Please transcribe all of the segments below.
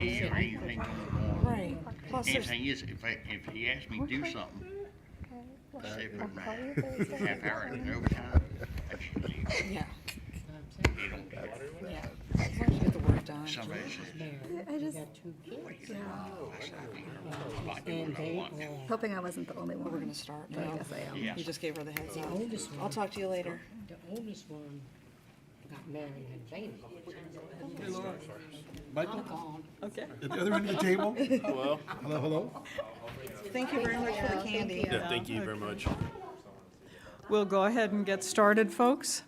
or anything going on. Right. Plus, there's, Anything is, if he asks me to do something, let's say for a half hour in overtime, I just leave. yeah, He don't care. yeah. As long as you get the work done. Somebody says, I just what you doing? I said, I'm not doing what I want. hoping I wasn't the only We're one, gonna start but I now. guess I am. Yeah. You just gave her the heads The up. oldest I'll one, talk to you later. the oldest one got married in Vegas. Michael, Gone. Okay. at the other end of the table. Hello. Hello. Thank you very much for the candy. Yeah, thank you very much. We'll go ahead and get started, folks.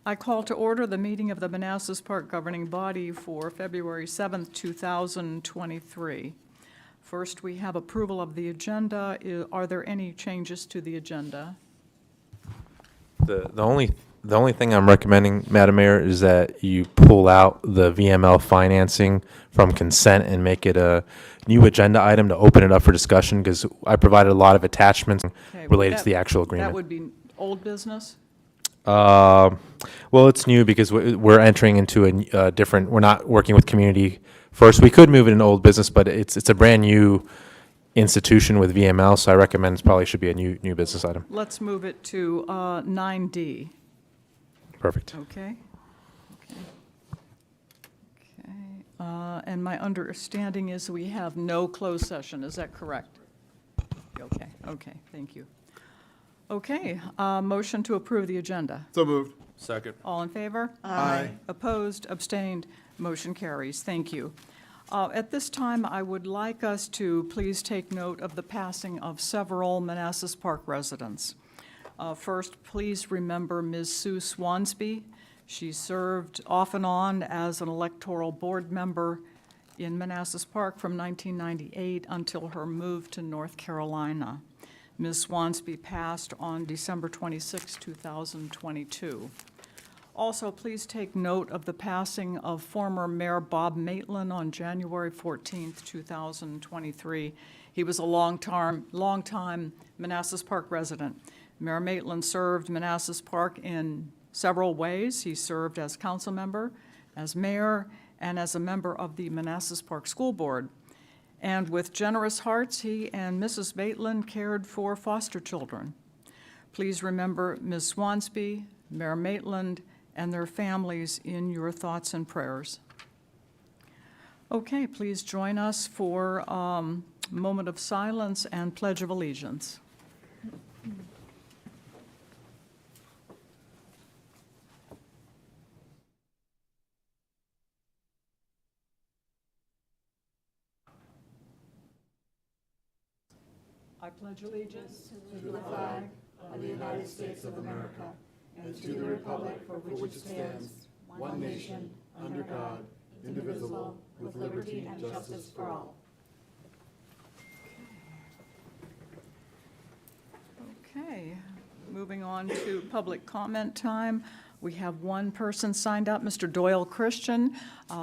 I call to order the meeting of the Manassas Park Governing Body for February 7th, 2023. First, we have approval of the agenda. Are there any changes to the agenda? The only thing I'm recommending, Madam Mayor, is that you pull out the VML financing from consent and make it a new agenda item to open it up for discussion, because I provided a lot of attachments Okay, related to that- the actual That agreement. would be old business? Well, it's new because we're entering into a different, we're not working with community first. We could move it in old business, but it's a brand new institution with VML, so I recommend it probably should be a new business item. Let's move it to 9D. Perfect. Okay. And my understanding is we have no closed session. Is that correct? Okay, thank you. Okay, motion to approve the agenda. So moved. Second. All in favor? Aye. Opposed, abstained, motion carries. Thank you. At this time, I would like us to please take note of the passing of several Manassas Park residents. First, please remember Ms. Sue Swansby. She served off and on as an electoral board member in Manassas Park from 1998 until her move to North Carolina. Ms. Swansby passed on December 26, 2022. Also, please take note of the passing of former Mayor Bob Maitland on January 14, 2023. He was a longtime Manassas Park resident. Mayor Maitland served Manassas Park in several ways. He served as council member, as mayor, and as a member of the Manassas Park School Board. And with generous hearts, he and Mrs. Maitland cared for foster children. Please remember Ms. Swansby, Mayor Maitland, and their families in your thoughts and prayers. Okay, please join us for a moment of silence and Pledge of Allegiance. I pledge allegiance to the flag of the United States of America and to the republic for which it stands, one nation, under God, indivisible, with liberty and justice for all. Okay, moving on to public comment time. We have one person signed up, Mr. Doyle Christian.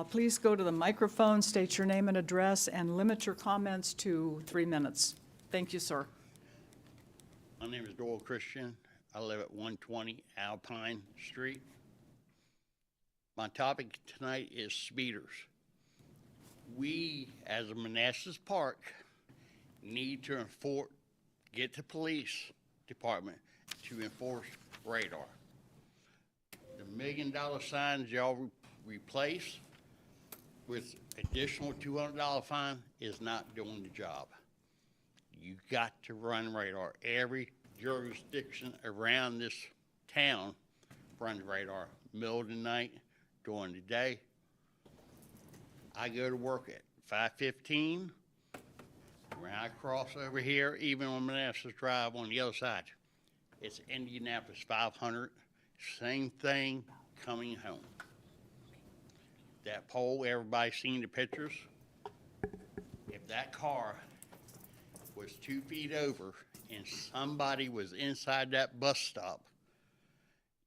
Please go to the microphone, state your name and address, and limit your comments to 3 minutes. Thank you, sir. My name is Doyle Christian. I live at 120 Alpine Street. My topic tonight is speeders. We, as a Manassas Park, need to get the police department to enforce radar. The $1 million signs y'all replace with additional $200 fine is not doing the job. You got to run radar. Every jurisdiction around this town runs radar, middle of the night, during the day. I go to work at 5:15. When I cross over here, even on Manassas Drive on the other side, it's Indianapolis 500. Same thing coming home. That pole, everybody's seen the pictures. If that car was 2 feet over and somebody was inside that bus stop,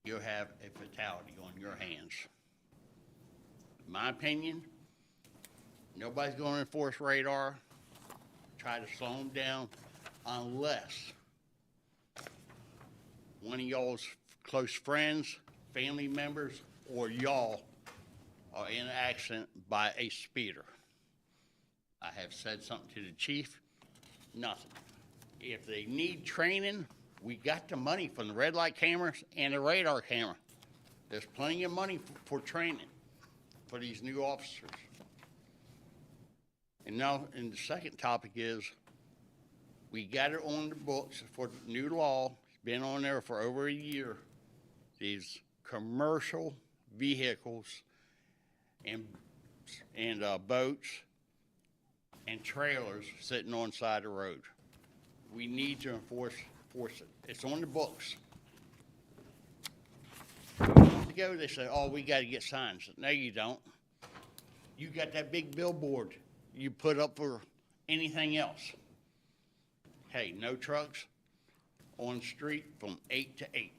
you'll have a fatality on your hands. In my opinion, nobody's going to enforce radar, try to slow them down, unless one of y'all's close friends, family members, or y'all are in an accident by a speeder. have said something to the chief, nothing. If they need training, we got the money from the red light cameras and the radar camera. There's plenty of money for training for these new officers. And now, and the second topic is, we got it on the books for the new law. It's been on there for over a year. These commercial vehicles and boats and trailers sitting on the side of the road. We need to enforce it. It's on the books. Months ago, they said, oh, we got to get signs. No, you don't. You got that big billboard you put up for anything else. Hey, no trucks on the street from 8 to 8.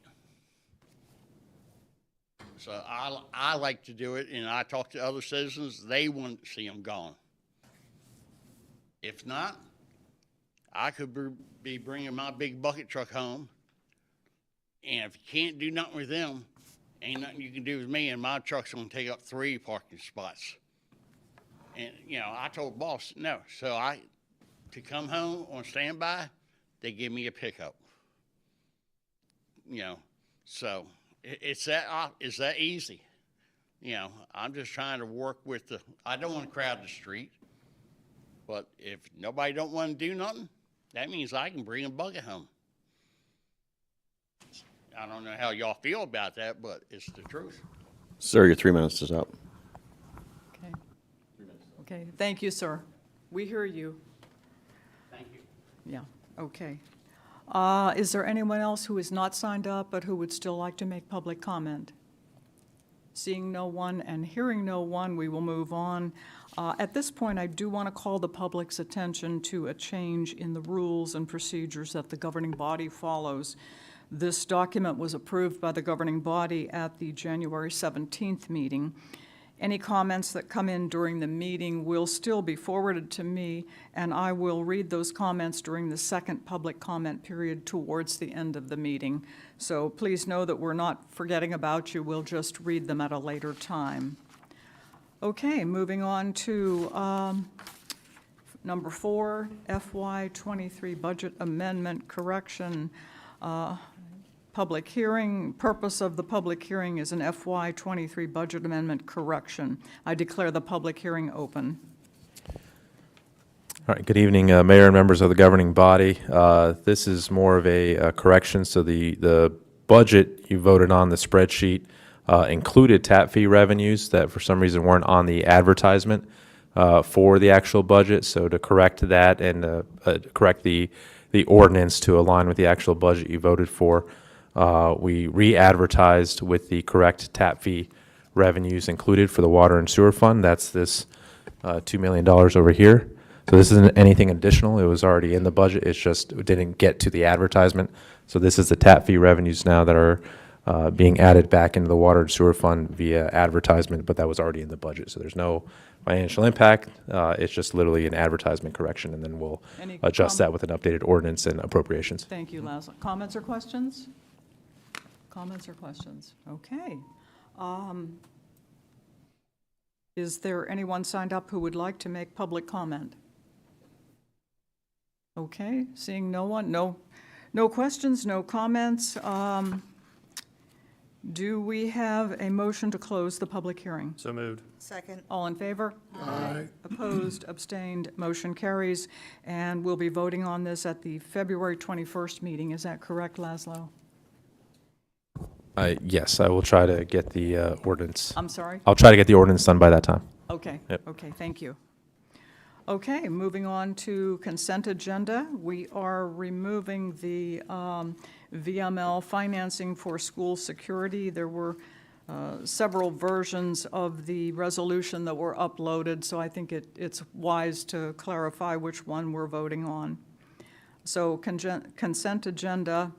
So I like to do it, and I talk to other citizens. They want to see them gone. If not, I could be bringing my big bucket truck home, and if you can't do nothing with them, ain't nothing you can do with me, and my truck's going to take up 3 parking spots. And, you know, I told boss no. So to come home on standby, they give me a pickup. You know, so it's that easy. You know, I'm just trying to work with I don't want to crowd the street, but if nobody don't want to do nothing, that means I can bring a bucket home. I don't know how y'all feel about that, but it's the truth. Sir, your 3 minutes is up. Okay. Okay, thank you, sir. We hear you. Thank you. Yeah, okay. Is there anyone else who is not signed up but who would still like to make public comment? Seeing no one and hearing no one, we will move on. At this point, I do want to call the public's attention to a change in the rules and procedures that the governing body follows. This document was approved by the governing body at the January 17th meeting. Any comments that come in during the meeting will still be forwarded to me, and I will read those comments during the second public comment period towards the end of the meeting. So please know that we're not forgetting about you. We'll just read them at a later time. Okay, moving on to number 4, FY23 budget amendment correction. Public hearing. Purpose of the public hearing is an FY23 budget amendment correction. I declare the public hearing open. All right, good evening, Mayor and members of the governing body. This is more of a correction. So the budget you voted on, the spreadsheet, included tap fee revenues that for some reason weren't on the advertisement for the actual budget. So to correct that and correct the ordinance to align with the actual budget you voted for, we re-advertised with the correct tap fee revenues included for the water and sewer fund. That's this $2 million over here. So this isn't anything additional. It was already in the budget. It's just it didn't get to the advertisement. So this is the tap fee revenues now that are being added back into the water and sewer fund via advertisement, but that was already in the budget. So there's no financial impact. It's just literally an advertisement correction, and then we'll adjust that with an updated ordinance and appropriations. Thank you, Laszlo. Comments or questions? Comments or questions? Okay. Is there anyone signed up who would like to make public comment? Okay, seeing no one, no questions, no comments. Do we have a motion to close the public hearing? So moved. Second. All in favor? Aye. Opposed, abstained, motion carries. And we'll be voting on this at the February 21st meeting. Is that correct, Laszlo? Yes, I will try to get the ordinance. I'm sorry? I'll try to get the ordinance done by that time. Okay, Yep. okay, thank you. Okay, moving on to consent agenda. We are removing the VML financing for school security. There were several versions of the resolution that were uploaded, so I think it's wise to clarify which one we're voting on. So consent agenda,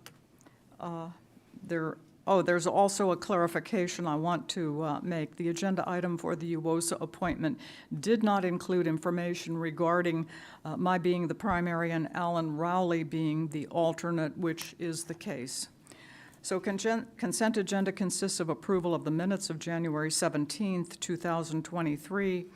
there's also a clarification I want to make. The agenda item for the UOSA appointment did not include information regarding my being the primary and Alan Rowley being the alternate, which is the case. So consent agenda consists of approval of the minutes of January 17th, 2023,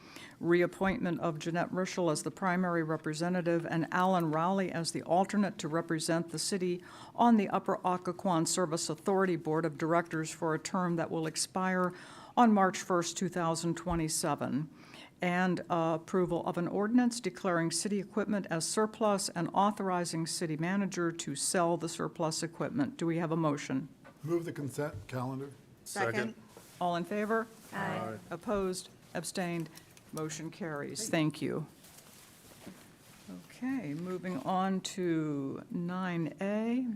reappointment of Jeanette Rischel as the primary representative and Alan Rowley as the alternate to represent the city on the Upper Occoquan Service Authority Board of Directors for a term that will expire on March 1st, 2027. And approval of an ordinance declaring city equipment as surplus and authorizing city manager to sell the surplus equipment. Do we have a motion? Move the consent calendar. Second. All in favor? Aye. Opposed? Abstained? Motion carries. Thank you. Okay, moving on to 9A.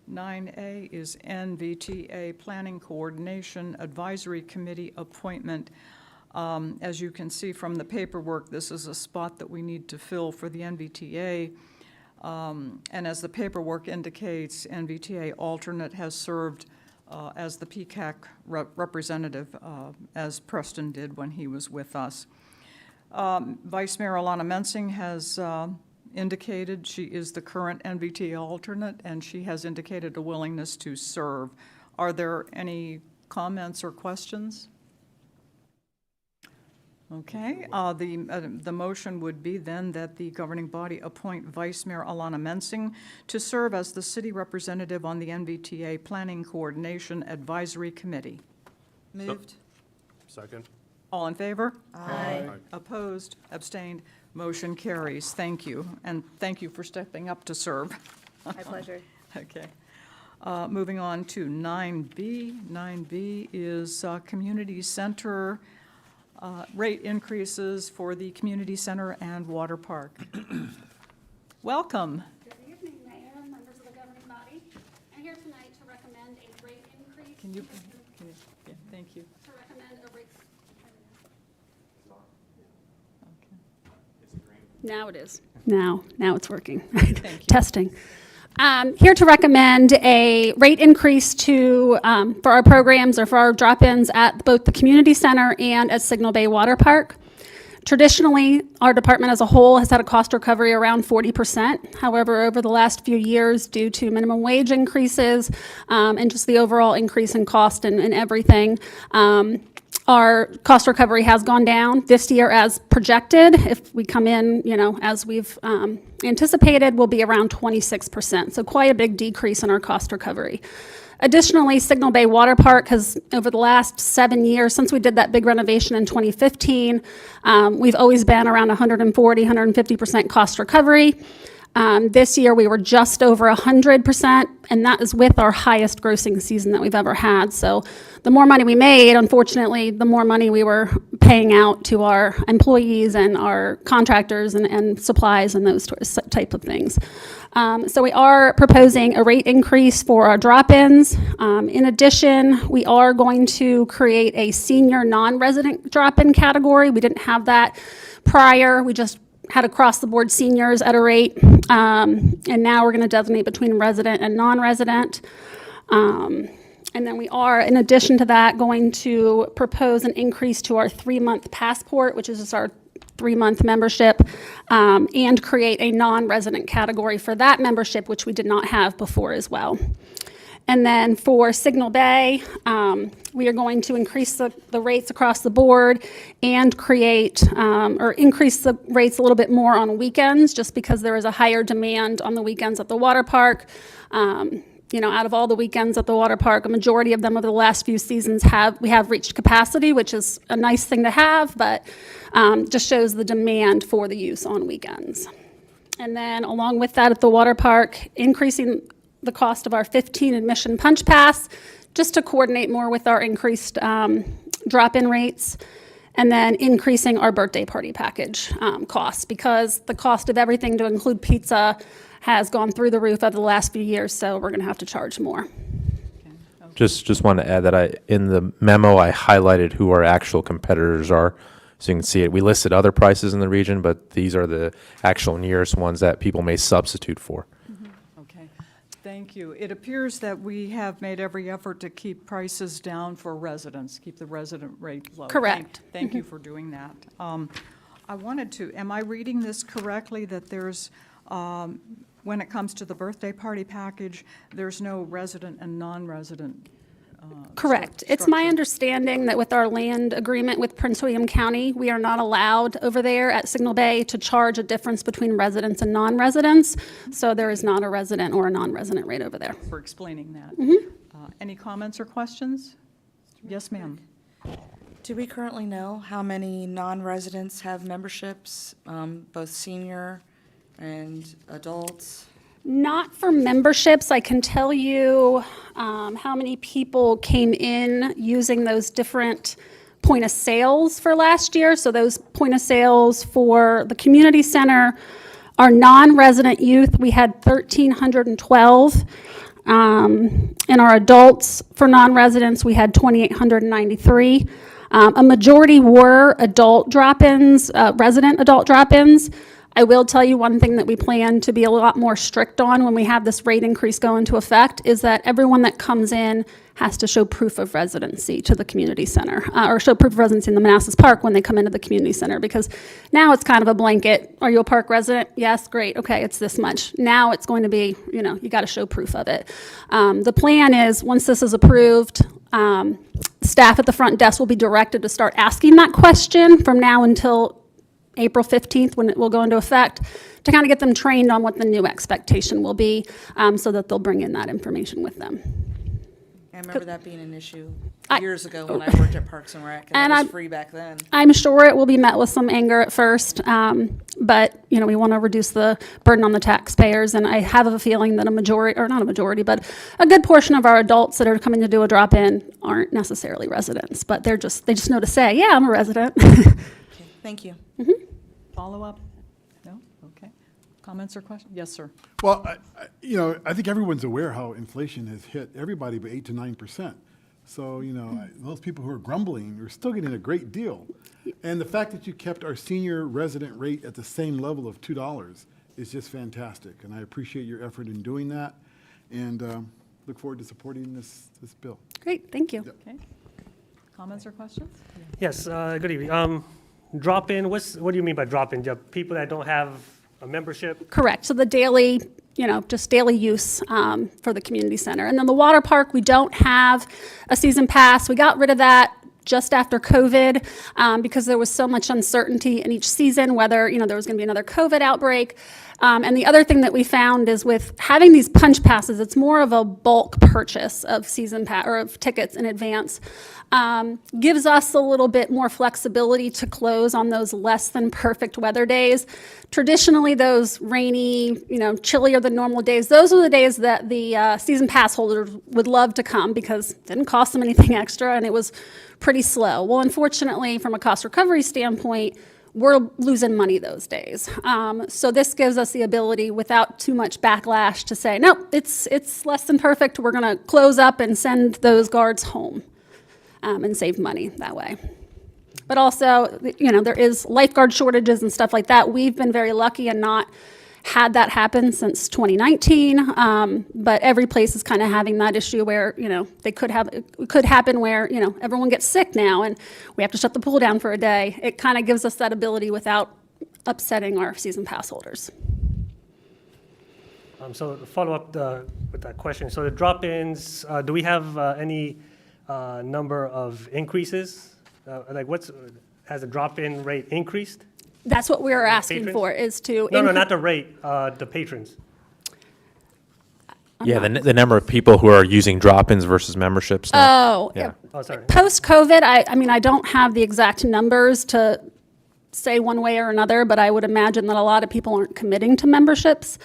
9A is NVTA Planning Coordination Advisory Committee appointment. As you can see from the paperwork, this is a spot that we need to fill for the NVTA. And as the paperwork indicates, NVTA alternate has served as the PCAC representative, as Preston did when he was with us. Vice Mayor Alana Mensing has indicated she is the current NVTA alternate, and she has indicated a willingness to serve. Are there any comments or questions? Okay, the motion would be then that the governing body appoint Vice Mayor Alana Mensing to serve as the city representative on the NVTA Planning Coordination Advisory Committee. Moved. Second. All in favor? Aye. Opposed, abstained, motion carries. Thank you, and thank you for stepping up to serve. My pleasure. Okay. Moving on to 9B. 9B is Community Center rate increases for the community center and water park. Welcome. Good evening, Mayor and members of the governing body. I'm here tonight to recommend a rate increase. Can you, yeah, thank you. To recommend a rate. Now it is. Now it's working. Testing. Here to recommend a rate increase to, for our programs or for our drop-ins at both the community center and at Signal Bay Water Park. Traditionally, our department as a whole has had a cost recovery around 40%. However, over the last few years, due to minimum wage increases and just the overall increase in cost and everything, our cost recovery has gone down this year as projected. If we come in, as we've anticipated, will be around 26%. So quite a big decrease in our cost recovery. Additionally, Signal Bay Water Park has, over the last 7 years, since we did that big renovation in 2015, we've always been around 140, 150% cost recovery. This year, we were just over 100%, and that is with our highest grossing season that we've ever had. So the more money we made, unfortunately, the more money we were paying out to our employees and our contractors and supplies and those type of things. So we are proposing a rate increase for our drop-ins. In addition, we are going to create a senior non-resident drop-in category. We didn't have that prior. We just had across-the-board seniors at a rate, and now we're going to designate between resident and non-resident. And then we are, in addition to that, going to propose an increase to our 3-month passport, which is just our 3-month membership, and create a non-resident category for that membership, which we did not have before as well. And then for Signal Bay, we are going to increase the rates across the board and create or increase the rates a little bit more on weekends, just because there is a higher demand on the weekends at the water park. Out of all the weekends at the water park, a majority of them over the last few seasons we have reached capacity, which is a nice thing to have, but just shows the demand for the use on weekends. And then along with that at the water park, increasing the cost of our 15 admission punch pass, just to coordinate more with our increased drop-in rates, and then increasing our birthday party package costs, because the cost of everything to include pizza has gone through the roof over the last few years, so we're going to have to charge more. Just want to add that in the memo, I highlighted who our actual competitors are, so you can see it. We listed other prices in the region, but these are the actual nearest ones that people may substitute for. Okay, thank you. It appears that we have made every effort to keep prices down for residents, keep the resident rate low. Correct. Thank you for doing that. I wanted to, am I reading this correctly, that there's when it comes to the birthday party package, there's no resident and non-resident. Correct. It's my structure. understanding that with our land agreement with Prince William County, we are not allowed over there at Signal Bay to charge a difference between residents and non-residents. So there is not a resident or a non-resident rate over there. For explaining that. Mm-hmm. Any comments or questions? Yes, ma'am. Do we currently know how many non-residents have memberships, both senior and adults? Not for memberships. I can tell you how many people came in using those different point of sales for last year. So those point of sales for the community center, our non-resident youth, we had 1,312. And our adults for non-residents, we had 2,893. A majority were adult drop-ins, resident adult drop-ins. I will tell you one thing that we plan to be a lot more strict on when we have this rate increase go into effect is that everyone that comes in has to show proof of residency to the community center, or show proof of residency in the Manassas Park when they come into the community center, because now it's kind of a blanket. Are you a park resident? Yes, great, okay, it's this much. Now it's going to be, you got to show proof of it. The plan is, once this is approved, staff at the front desk will be directed to start asking that question from now until April 15th, when it will go into effect, to kind of get them trained on what the new expectation will be, so that they'll bring in that information with them. I remember that being an issue I- years ago when I worked at Parks and Rec, and And it was I- free back then. I'm sure it will be met with some anger at first, but, we want to reduce the burden on the taxpayers, and I have a feeling that a majority, or not a majority, but a good portion of our adults that are coming to do a drop-in aren't necessarily residents, but they just know to say, yeah, I'm a resident. Okay, thank you. Follow-up? No? Okay. Comments or questions? Yes, sir. Well, I think everyone's aware how inflation has hit everybody by 8 to 9%. So, those people who are grumbling are still getting a great deal. And the fact that you kept our senior resident rate at the same level of $2 is just fantastic. And I appreciate your effort in doing that, and look forward to supporting this bill. Great, thank you. Okay. Comments or questions? Yes, good evening. Drop-in, what do you mean by drop-in? People that don't have a membership? Correct. So the daily, just daily use for the community center. And then the water park, we don't have a season pass. We got rid of that just after COVID because there was so much uncertainty in each season, whether, there was going to be another COVID outbreak. And the other thing that we found is with having these punch passes, it's more of a bulk purchase of season pass or of tickets in advance. Gives us a little bit more flexibility to close on those less than perfect weather days. Traditionally, those rainy, chillier than normal days, those are the days that the season pass holders would love to come because it didn't cost them anything extra and it was pretty slow. Well, unfortunately, from a cost recovery standpoint, we're losing money those days. So this gives us the ability, without too much backlash, to say, no, it's less than perfect. We're going to close up and send those guards home and save money that way. But also, there is lifeguard shortages and stuff like that. We've been very lucky and not had that happen since 2019. But every place is kind of having that issue where, it could happen where, everyone gets sick now and we have to shut the pool down for a day. It kind of gives us that ability without upsetting our season pass holders. So to follow up with that question, so the drop-ins, do we have any number of increases? Has the drop-in rate increased? That's what we're asking Patrons? for, is to. No, not the rate, the patrons. Yeah, the number of people who are using drop-ins versus memberships. now. Oh, Yeah. Oh, sorry. Post-COVID, I don't have the exact numbers to say one way or another, but I would imagine that a lot of people aren't committing to memberships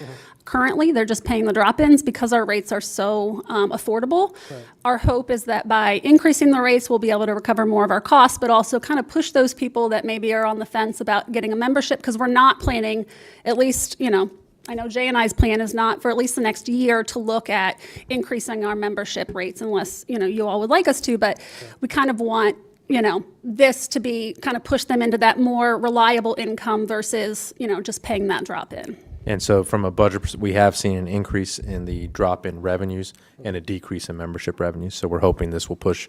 currently. They're just paying the drop-ins because our rates are so affordable. Right. Our hope is that by increasing the rates, we'll be able to recover more of our costs, but also kind of push those people that maybe are on the fence about getting a membership, because we're not planning, at least, I know Jay and I's plan is not for at least the next year to look at increasing our membership rates unless, you all would like us to, but we kind of want, this to be kind of push them into that more reliable income versus, just paying that drop in. And so from a budget, we have seen an increase in the drop-in revenues and a decrease in membership revenues. So we're hoping this will push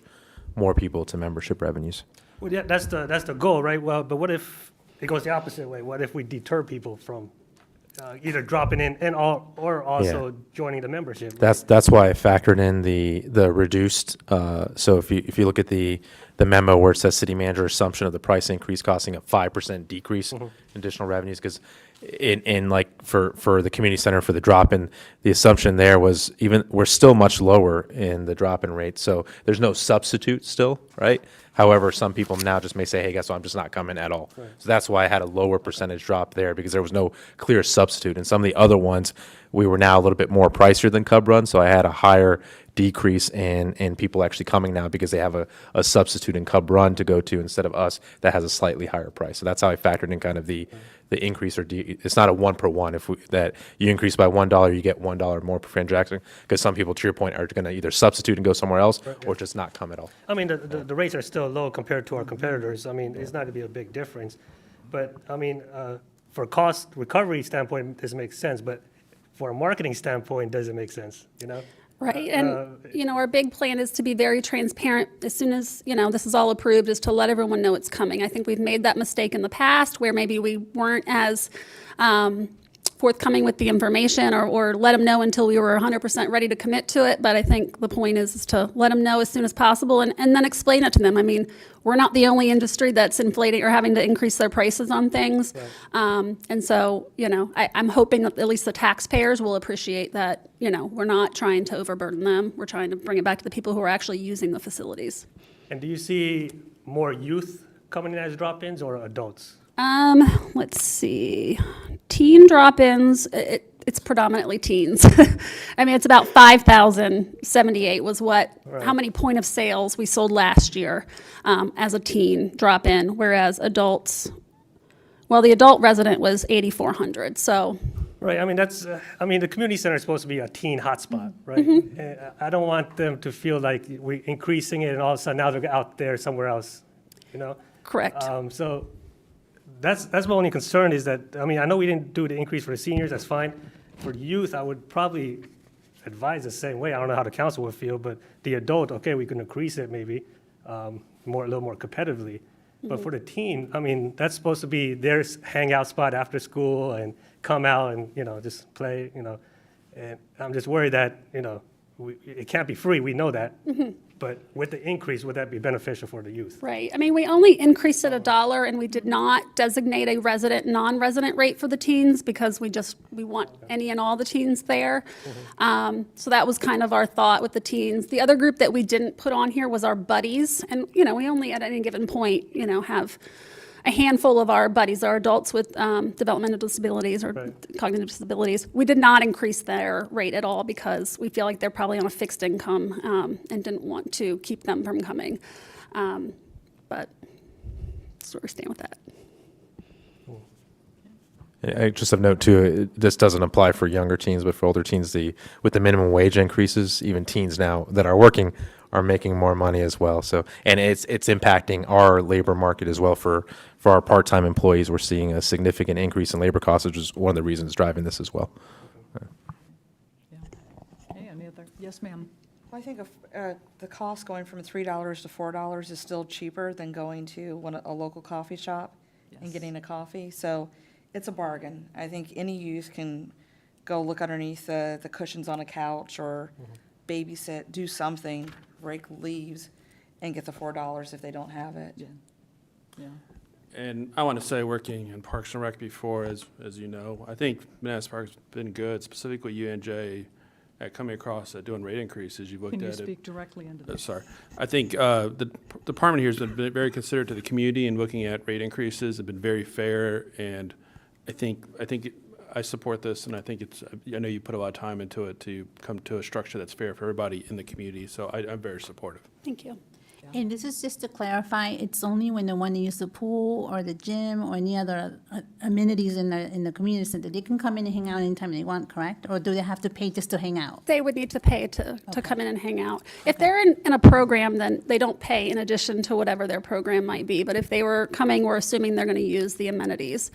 more people to membership revenues. Well, yeah, that's the goal, right? Well, but what if it goes the opposite way? What if we deter people from either dropping in and all, or also joining the membership. That's why I factored in the reduced. So if you look at the memo where it says city manager assumption of the price increase costing a 5% decrease in additional revenues, because in like for the community center for the drop in, the assumption there was we're still much lower in the drop in rate. So there's no substitute still, right? However, some people now just may say, hey, guess what, I'm just not coming at all. So that's why I had a lower percentage drop there, because there was no clear substitute. And some of the other ones, we were now a little bit more pricier than Cub Run, so I had a higher decrease in people actually coming now because they have a substitute in Cub Run to go to instead of us that has a slightly higher price. So that's how I factored in kind of the increase it's not a 1-for-1. That you increase by $1, you get $1 more per transaction, because some people, to your point, are going to either substitute and go somewhere else or just not come at all. I mean, the rates are still low compared to our competitors. I mean, it's not going to be a big difference. But, I mean, for cost recovery standpoint, this makes sense. But for a marketing standpoint, does it make sense, you know? Right, and, our big plan is to be very transparent as soon as, this is all approved, is to let everyone know it's coming. I think we've made that mistake in the past where maybe we weren't as forthcoming with the information or let them know until we were 100% ready to commit to it. But I think the point is to let them know as soon as possible and then explain it to them. I mean, we're not the only industry that's inflating or having to increase their prices on things. Right. And so, I'm hoping that at least the taxpayers will appreciate that, we're not trying to overburden them. We're trying to bring it back to the people who are actually using the facilities. And do you see more youth coming in as drop-ins or adults? Let's see. Teen drop-ins, it's predominantly teens. I mean, it's about 5,078 was how many point of sales we sold last year as a teen drop-in, whereas adults, the adult resident was 8,400, so. Right, I mean, the community center is supposed to be a teen hotspot, right? Mm-hmm. I don't want them to feel like we're increasing it and all of a sudden now they're out there somewhere else, Correct. So that's my only concern is that, I mean, I know we didn't do the increase for the seniors, that's fine. For youth, I would probably advise the same way. I don't know how the council would feel, but the adult, okay, we can increase it maybe a little more competitively. But for the teen, I mean, that's supposed to be their hangout spot after school and come out and, just play, and I'm just worried that, it can't be free, we know that. Mm-hmm. But with the increase, would that be beneficial for the youth? Right. I mean, we only increased it $1 and we did not designate a resident, non-resident rate for the teens because we want any and all the teens there. Mm-hmm. So that was kind of our thought with the teens. The other group that we didn't put on here was our buddies. And, we only at any given point, have a handful of our buddies, our adults with developmental disabilities or cognitive disabilities. We did not increase their rate at all because we feel like they're probably on a fixed income and didn't want to keep them from coming. But that's where we stand with that. I just have note too, this doesn't apply for younger teens, but for older teens, with the minimum wage increases, even teens now that are working are making more money as well. So, and it's impacting our labor market as well. For our part-time employees, we're seeing a significant increase in labor costs, which is one of the reasons driving this as well. Yeah. Okay, any other? Yes, ma'am. Well, I think the cost going from $3 to $4 is still cheaper than going to a local coffee shop and getting a coffee. So it's a bargain. I think any youth can go look underneath the cushions on a couch or babysit, do something, rake leaves, and get the $4 if they don't have it. Yeah. And I want to say, working in Parks and Rec before, as you know, I think Manassas Park's been good, specifically UNJ, at coming across at doing rate increases. You've looked Can you at it. speak directly into this? Sorry. I think the department here has been very considerate to the community in looking at rate increases, have been very fair, and I support this, and I know you put a lot of time into it to come to a structure that's fair for everybody in the community, so I'm very supportive. Thank you. And this is just to clarify, it's only when they want to use the pool or the gym or any other amenities in the community center. They can come in and hang out anytime they want, correct? Or do they have to pay just to hang out? They would need to pay to come in and hang out. If they're in a program, then they don't pay in addition to whatever their program might be. But if they were coming, we're assuming they're going to use the amenities.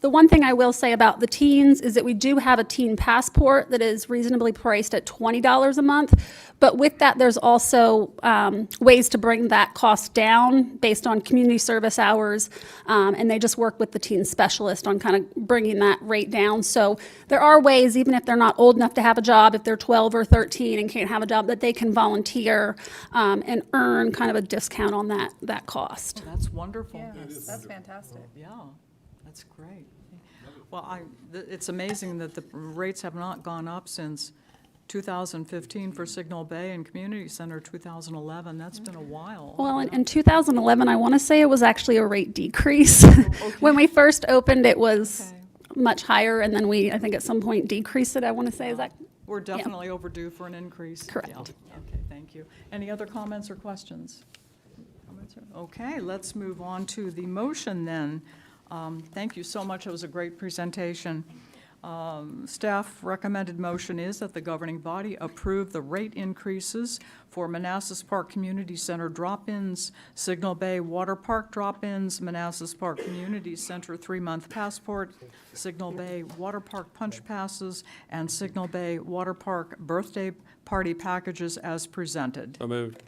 The one thing I will say about the teens is that we do have a teen passport that is reasonably priced at $20 a month. But with that, there's also ways to bring that cost down based on community service hours. And they just work with the teen specialist on kind of bringing that rate down. So there are ways, even if they're not old enough to have a job, if they're 12 or 13 and can't have a job, that they can volunteer and earn kind of a discount on that cost. That's wonderful. That's fantastic. Yeah, that's great. Well, it's amazing that the rates have not gone up since 2015 for Signal Bay and Community Center 2011. That's been a while. Well, in 2011, I want to say it was actually a rate decrease. When we first opened, it was much higher, and then we, I think at some point, decreased it, I want to say. Is that? We're definitely overdue for an increase. Correct. Yeah. Okay, thank you. Any other comments or questions? Okay, let's move on to the motion then. Thank you so much. It was a great presentation. Staff recommended motion is that the governing body approve the rate increases for Manassas Park Community Center drop-ins, Signal Bay Water Park drop-ins, Manassas Park Community Center 3-month passport, Signal Bay Water Park punch passes, and Signal Bay Water Park birthday party packages as presented. So moved.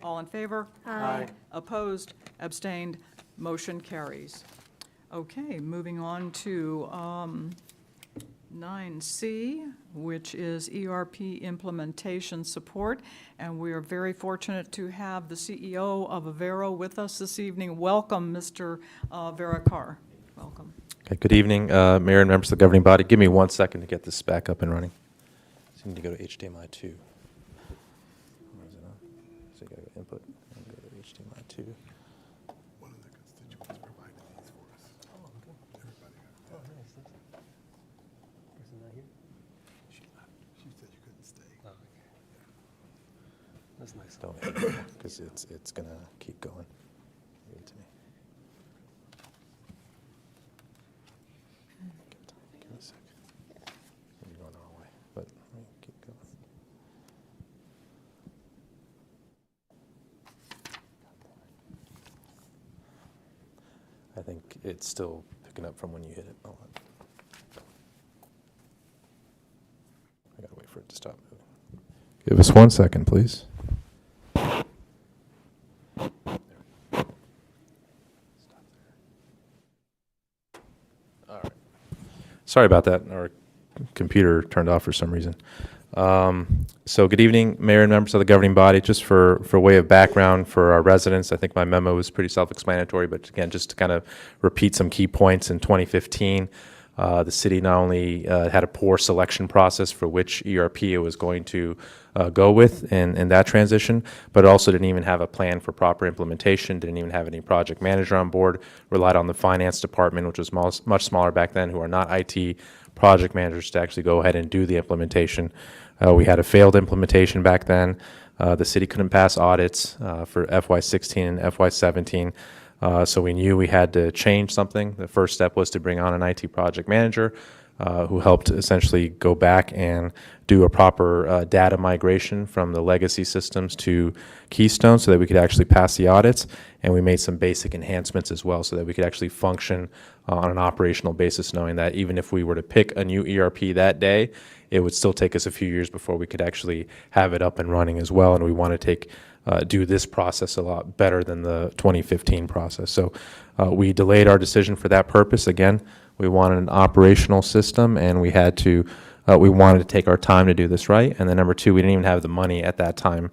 All in favor? Aye. Opposed? Abstained? Motion carries. Okay, moving on to 9C, which is ERP implementation support. And we are very fortunate to have the CEO of Avero with us this evening. Welcome, Mr. Varakar. Welcome. Okay, good evening, Mayor and members of the governing body. Give me 1 second to get this back up and running. So you need to go to HDMI 2. Where is it on? So you got to go input and go to HDMI 2. One of the constituents provided these for us. Everybody got that. She said you couldn't stay. That's nice. Don't hit it because it's going to keep going. Give it to me. Give me a second. You're going the wrong way, but let me keep going. I think it's still picking up from when you hit it. Hold on. I gotta wait for it to stop moving. Give us 1 second, please. All right. Sorry about that. Our computer turned off for some reason. So good evening, Mayor and members of the governing body. Just for way of background for our residents, I think my memo was pretty self-explanatory, but again, just to kind of repeat some key points. In 2015, the city not only had a poor selection process for which ERP it was going to go with in that transition, but it also didn't even have a plan for proper implementation, didn't even have any project manager on board, relied on the finance department, which was much smaller back then, who are not IT project managers, to actually go ahead and do the implementation. We had a failed implementation back then. The city couldn't pass audits for FY16 and FY17. So we knew we had to change something. The first step was to bring on an IT project manager who helped essentially go back and do a proper data migration from the legacy systems to Keystone so that we could actually pass the audits. And we made some basic enhancements as well so that we could actually function on an operational basis, knowing that even if we were to pick a new ERP that day, it would still take us a few years before we could actually have it up and running as well. And we want to do this process a lot better than the 2015 process. So we delayed our decision for that purpose. Again, we wanted an operational system, and we wanted to take our time to do this right. And then number two, we didn't even have the money at that time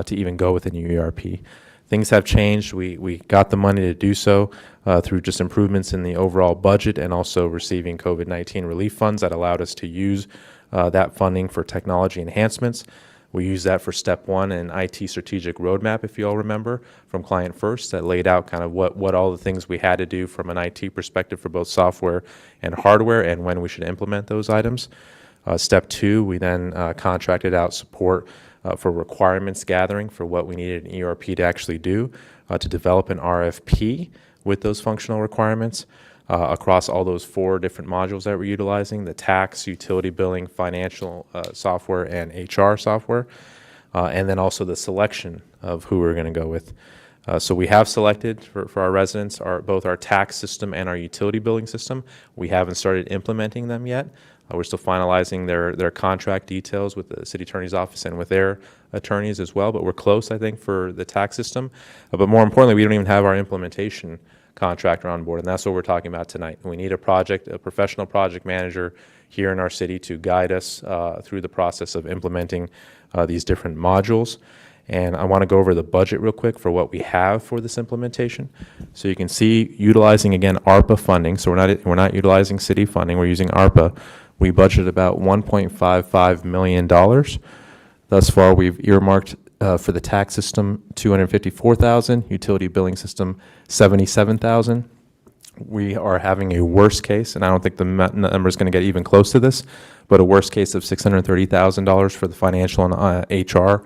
to even go with a new ERP. Things have changed. We got the money to do so through just improvements in the overall budget and also receiving COVID-19 relief funds that allowed us to use that funding for technology enhancements. We used that for step one in IT strategic roadmap, if you all remember, from Client First, that laid out kind of what all the things we had to do from an IT perspective for both software and hardware and when we should implement those items. Step two, we then contracted out support for requirements gathering for what we needed an ERP to actually do, to develop an RFP with those functional requirements across all those 4 different modules that we're utilizing: the tax, utility billing, financial software, and HR software, and then also the selection of who we're going to go with. So we have selected for our residents both our tax system and our utility billing system. We haven't started implementing them yet. We're still finalizing their contract details with the city attorney's office and with their attorneys as well, but we're close, I think, for the tax system. But more importantly, we don't even have our implementation contractor on board, and that's what we're talking about tonight. We need a professional project manager here in our city to guide us through the process of implementing these different modules. And I want to go over the budget real quick for what we have for this implementation. So you can see utilizing, again, ARPA funding. So we're not utilizing city funding. We're using ARPA. We budgeted about $1.55 million. Thus far, we've earmarked for the tax system $254,000, utility billing system $77,000. We are having a worst case, and I don't think the number is going to get even close to this, but a worst case of $630,000 for the financial and HR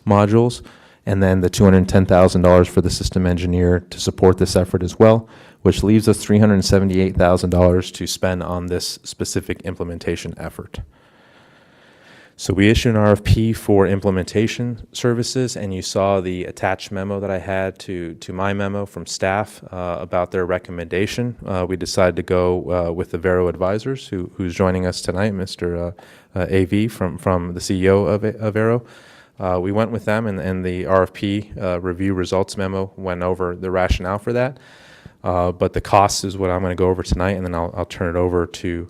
modules, and then the $210,000 for the system engineer to support this effort as well, which leaves us $378,000 to spend on this specific implementation effort. So we issued an RFP for implementation services, and you saw the attached memo that I had to my memo from staff about their recommendation. We decided to go with the Vero Advisors, who's joining us tonight, Mr. AV from the CEO of Vero. We went with them, and the RFP review results memo went over the rationale for that. But the cost is what I'm going to go over tonight, and then I'll turn it over to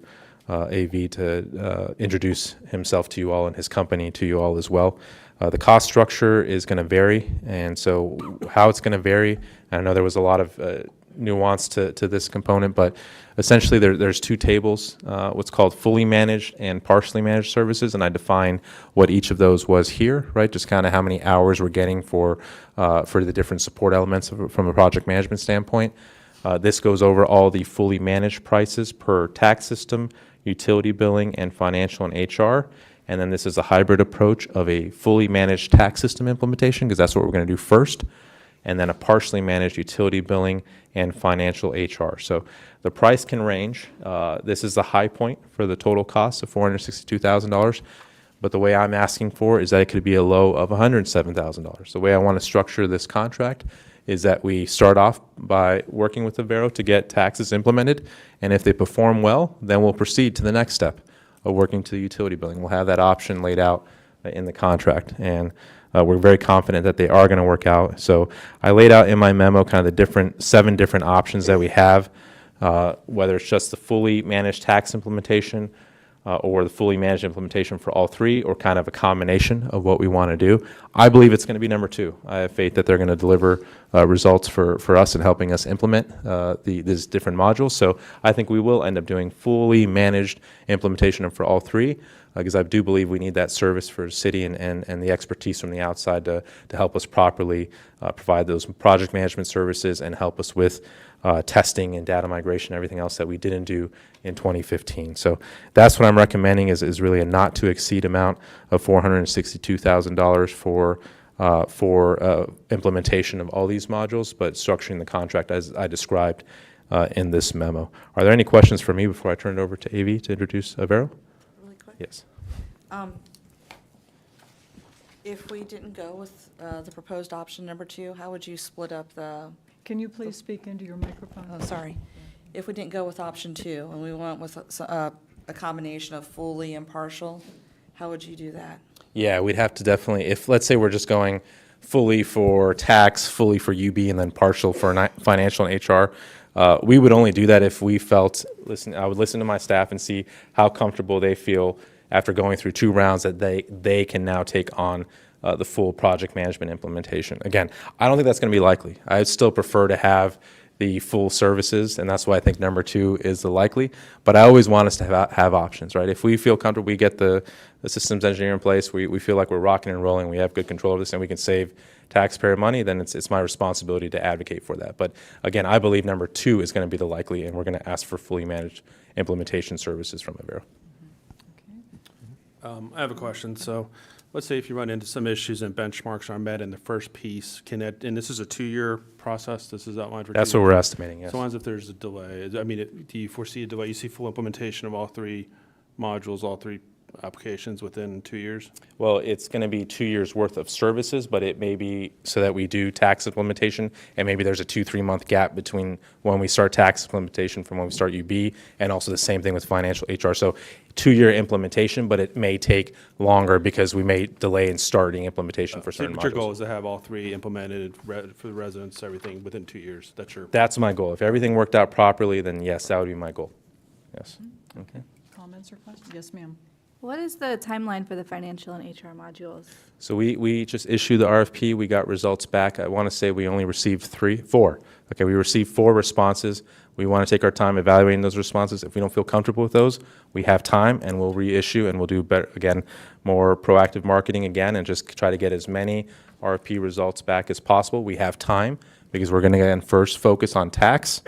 AV to introduce himself to you all and his company to you all as well. The cost structure is going to vary, and so how it's going to vary, I know there was a lot of nuance to this component, but essentially there's two tables, what's called fully managed and partially managed services, and I define what each of those was here, right? Just kind of how many hours we're getting for the different support elements from a project management standpoint. This goes over all the fully managed prices per tax system, utility billing, and financial and HR. And then this is a hybrid approach of a fully managed tax system implementation, because that's what we're going to do first, and then a partially managed utility billing and financial HR. So the price can range. This is the high point for the total cost of $462,000. But the way I'm asking for is that it could be a low of $107,000. The way I want to structure this contract is that we start off by working with the Vero to get taxes implemented, and if they perform well, then we'll proceed to the next step of working to the utility billing. We'll have that option laid out in the contract, and we're very confident that they are going to work out. So I laid out in my memo kind of the 7 different options that we have, whether it's just the fully managed tax implementation, or the fully managed implementation for all 3, or kind of a combination of what we want to do. I believe it's going to be number 2. I have faith that they're going to deliver results for us in helping us implement these different modules. So I think we will end up doing fully managed implementation for all 3, because I do believe we need that service for the city and the expertise from the outside to help us properly provide those project management services and help us with testing and data migration, everything else that we didn't do in 2015. So that's what I'm recommending is really a not to exceed amount of $462,000 for implementation of all these modules, but structuring the contract as I described in this memo. Are there any questions for me before I turn it over to AV to introduce Vero? Really quick? Yes. If we didn't go with the proposed option number 2, how would you split up the, Can you please speak into your microphone? oh, sorry. If we didn't go with option 2 and we went with a combination of fully and partial, how would you do that? Yeah, we'd have to definitely, if, let's say we're just going fully for tax, fully for UB, and then partial for financial and HR, we would only do that if we felt, I would listen to my staff and see how comfortable they feel after going through 2 rounds that they can now take on the full project management implementation. Again, I don't think that's going to be likely. I'd still prefer to have the full services, and that's why I think number 2 is the likely. But I always want us to have options, right? If we feel comfortable, we get the systems engineer in place, we feel like we're rocking and rolling, we have good control of this, and we can save taxpayer money, then it's my responsibility to advocate for that. But again, I believe number 2 is going to be the likely, and we're going to ask for fully managed implementation services from Vero. I have a question. So let's say if you run into some issues and benchmarks aren't met in the first piece, can that, and this is a 2-year process, this is outlined for 2 years? That's what we're estimating, yes. So what happens if there's a delay? I mean, do you foresee a delay? You see full implementation of all 3 modules, all 3 applications within 2 years? Well, it's going to be 2 years' worth of services, but it may be so that we do tax implementation, and maybe there's a 2-3 month gap between when we start tax implementation from when we start UB, and also the same thing with financial HR. So 2-year implementation, but it may take longer because we may delay in starting implementation for certain But your goal modules. is to have all 3 implemented for the residents, everything within 2 years. That's your. That's my goal. If everything worked out properly, then yes, that would be my goal. Yes. Okay. Comments or questions? Yes, ma'am. What is the timeline for the financial and HR modules? So we just issued the RFP. We got results back. I want to say we only received 4. Okay, we received 4 responses. We want to take our time evaluating those responses. If we don't feel comfortable with those, we have time, and we'll reissue, and we'll do better, again, more proactive marketing again, and just try to get as many RFP results back as possible. We have time, because we're going to, again, first focus on tax,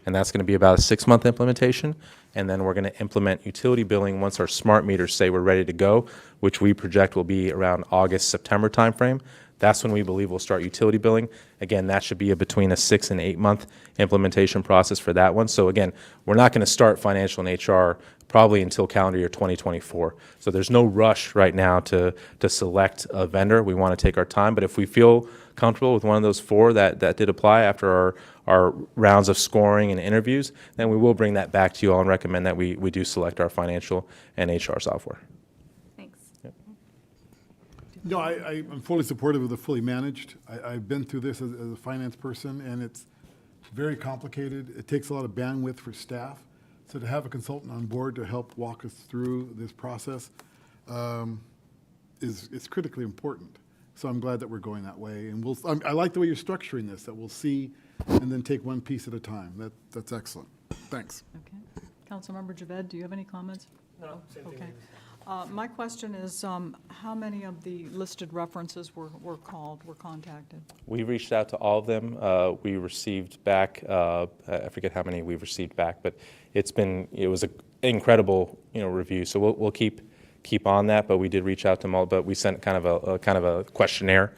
and that's going to be about a 6-month implementation. And then we're going to implement utility billing once our smart meters say we're ready to go, which we project will be around August, September timeframe. That's when we believe we'll start utility billing. Again, that should be between a 6 and 8 month implementation process for that one. So again, we're not going to start financial and HR probably until calendar year 2024. So there's no rush right now to select a vendor. We want to take our time, but if we feel comfortable with one of those 4 that did apply after our rounds of scoring and interviews, then we will bring that back to you all and recommend that we do select our financial and HR software. Thanks. No, I'm fully supportive of the fully managed. I've been through this as a finance person, and it's very complicated. It takes a lot of bandwidth for staff. So to have a consultant on board to help walk us through this process is critically important. So I'm glad that we're going that way. And I like the way you're structuring this, that we'll see and then take one piece at a time. That's excellent. Thanks. Okay. Councilmember Javed, do you have any comments? No, same thing. Okay. My question is, how many of the listed references were contacted? We reached out to all of them. We received back, I forget how many we've received back, but it was an incredible, review. So we'll keep on that, but we did reach out to them all, but we sent kind of a questionnaire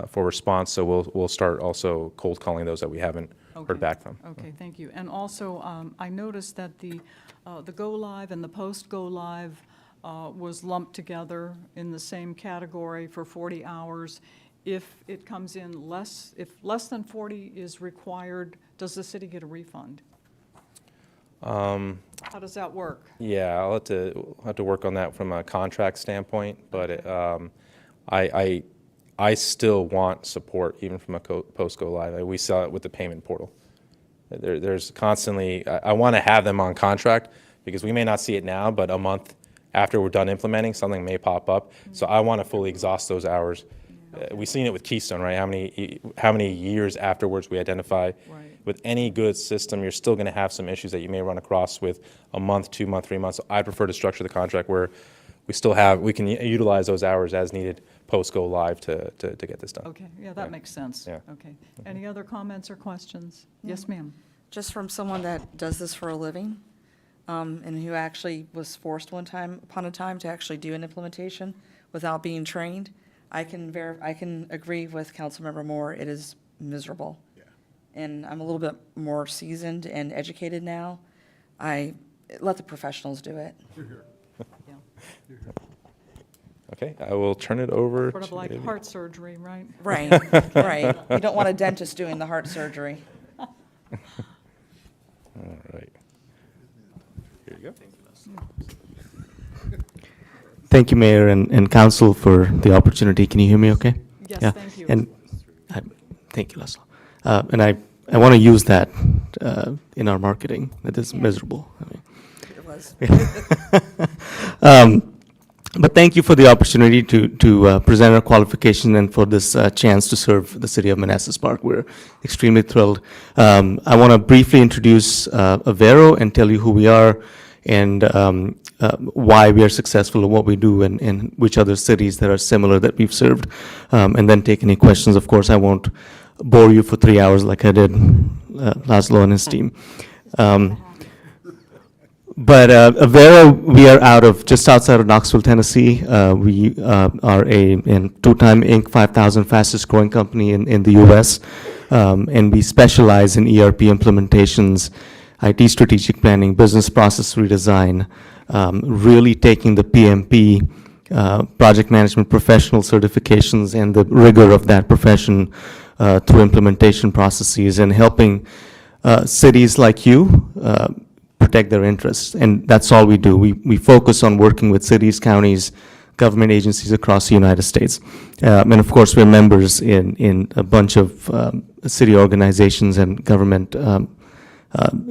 for response. So we'll start also cold calling those that we haven't heard back from. Okay, thank you. And also, I noticed that the go live and the post go live was lumped together in the same category for 40 hours. If it comes in if less than 40 is required, does the city get a refund? How does that work? Yeah, I'll have to work on that from a contract standpoint, but I still want support even from a post go live. We saw it with the payment portal. There's constantly, I want to have them on contract because we may not see it now, but a month after we're done implementing, something may pop up. So I want to fully exhaust those hours. We've seen it with Keystone, right? How many years afterwards we identify. Right. With any good system, you're still going to have some issues that you may run across with a month, 2 month, 3 months. So I prefer to structure the contract where we can utilize those hours as needed post go live to get this done. Okay, yeah, that makes sense. Yeah. Okay. Any other comments or questions? Yes, ma'am. Just from someone that does this for a living, and who actually was forced upon a time to actually do an implementation without being trained, I can agree with Councilmember Moore, it is miserable. Yeah. And I'm a little bit more seasoned and educated now. I let the professionals do it. Yeah. Okay, I will turn it over Sort of to like David. heart surgery, right? Right, right. You don't want a dentist doing the heart surgery. All right. Here you go. Thank you, Mayor and Council, for the opportunity. Can you hear me okay? Yes, Yeah. thank you. And thank you, Leslie. And I want to use that in our marketing. That is miserable. It was. But thank you for the opportunity to present our qualification and for this chance to serve the city of Manassas Park. We're extremely thrilled. I want to briefly introduce Avero and tell you who we are and why we are successful in what we do and which other cities that are similar that we've served, and then take any questions. Of course, I won't bore you for 3 hours like I did Laszlo and his team. But Avero, we are just outside of Knoxville, Tennessee. We are a two-time Inc. 5,000 fastest growing company in the U.S., and we specialize in ERP implementations IT strategic planning, business process redesign, really taking the PMP, project management professional certifications and the rigor of that profession through implementation processes and helping cities like you protect their interests. And that's all we do. We focus on working with cities, counties, government agencies across the United States. And of course, we're members in a bunch of city organizations and government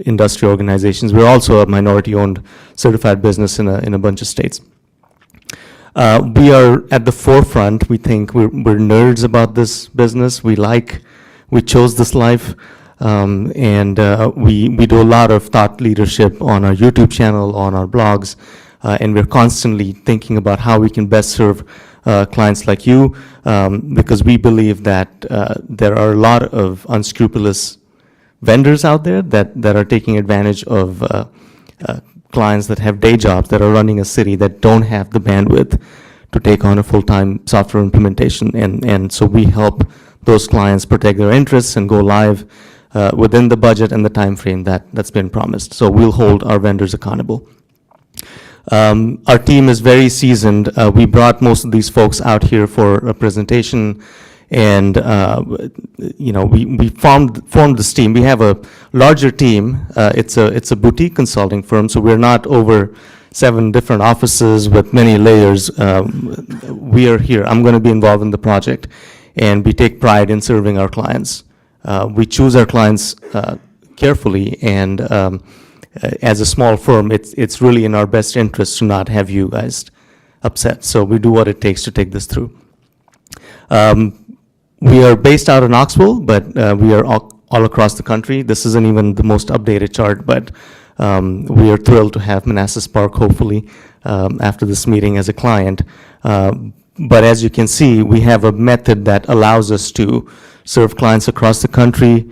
industry organizations. We're also a minority-owned certified business in a bunch of states. We are at the forefront. We think we're nerds about this business. We chose this life. And we do a lot of thought leadership on our YouTube channel, on our blogs, and we're constantly thinking about how we can best serve clients like you, because we believe that there are a lot of unscrupulous vendors out there that are taking advantage of clients that have day jobs, that are running a city, that don't have the bandwidth to take on a full-time software implementation. And so we help those clients protect their interests and go live within the budget and the time frame that's been promised. So we'll hold our vendors accountable. Our team is very seasoned. We brought most of these folks out here for a presentation, and we formed this team. We have a larger team. It's a boutique consulting firm, so we're not over 7 different offices with many layers. We are here. I'm going to be involved in the project, and we take pride in serving our clients. We choose our clients carefully, and as a small firm, it's really in our best interest to not have you guys upset. So we do what it takes to take this through. We are based out of Knoxville, but we are all across the country. This isn't even the most updated chart, but we are thrilled to have Manassas Park, hopefully, after this meeting as a client. But as you can see, we have a method that allows us to serve clients across the country,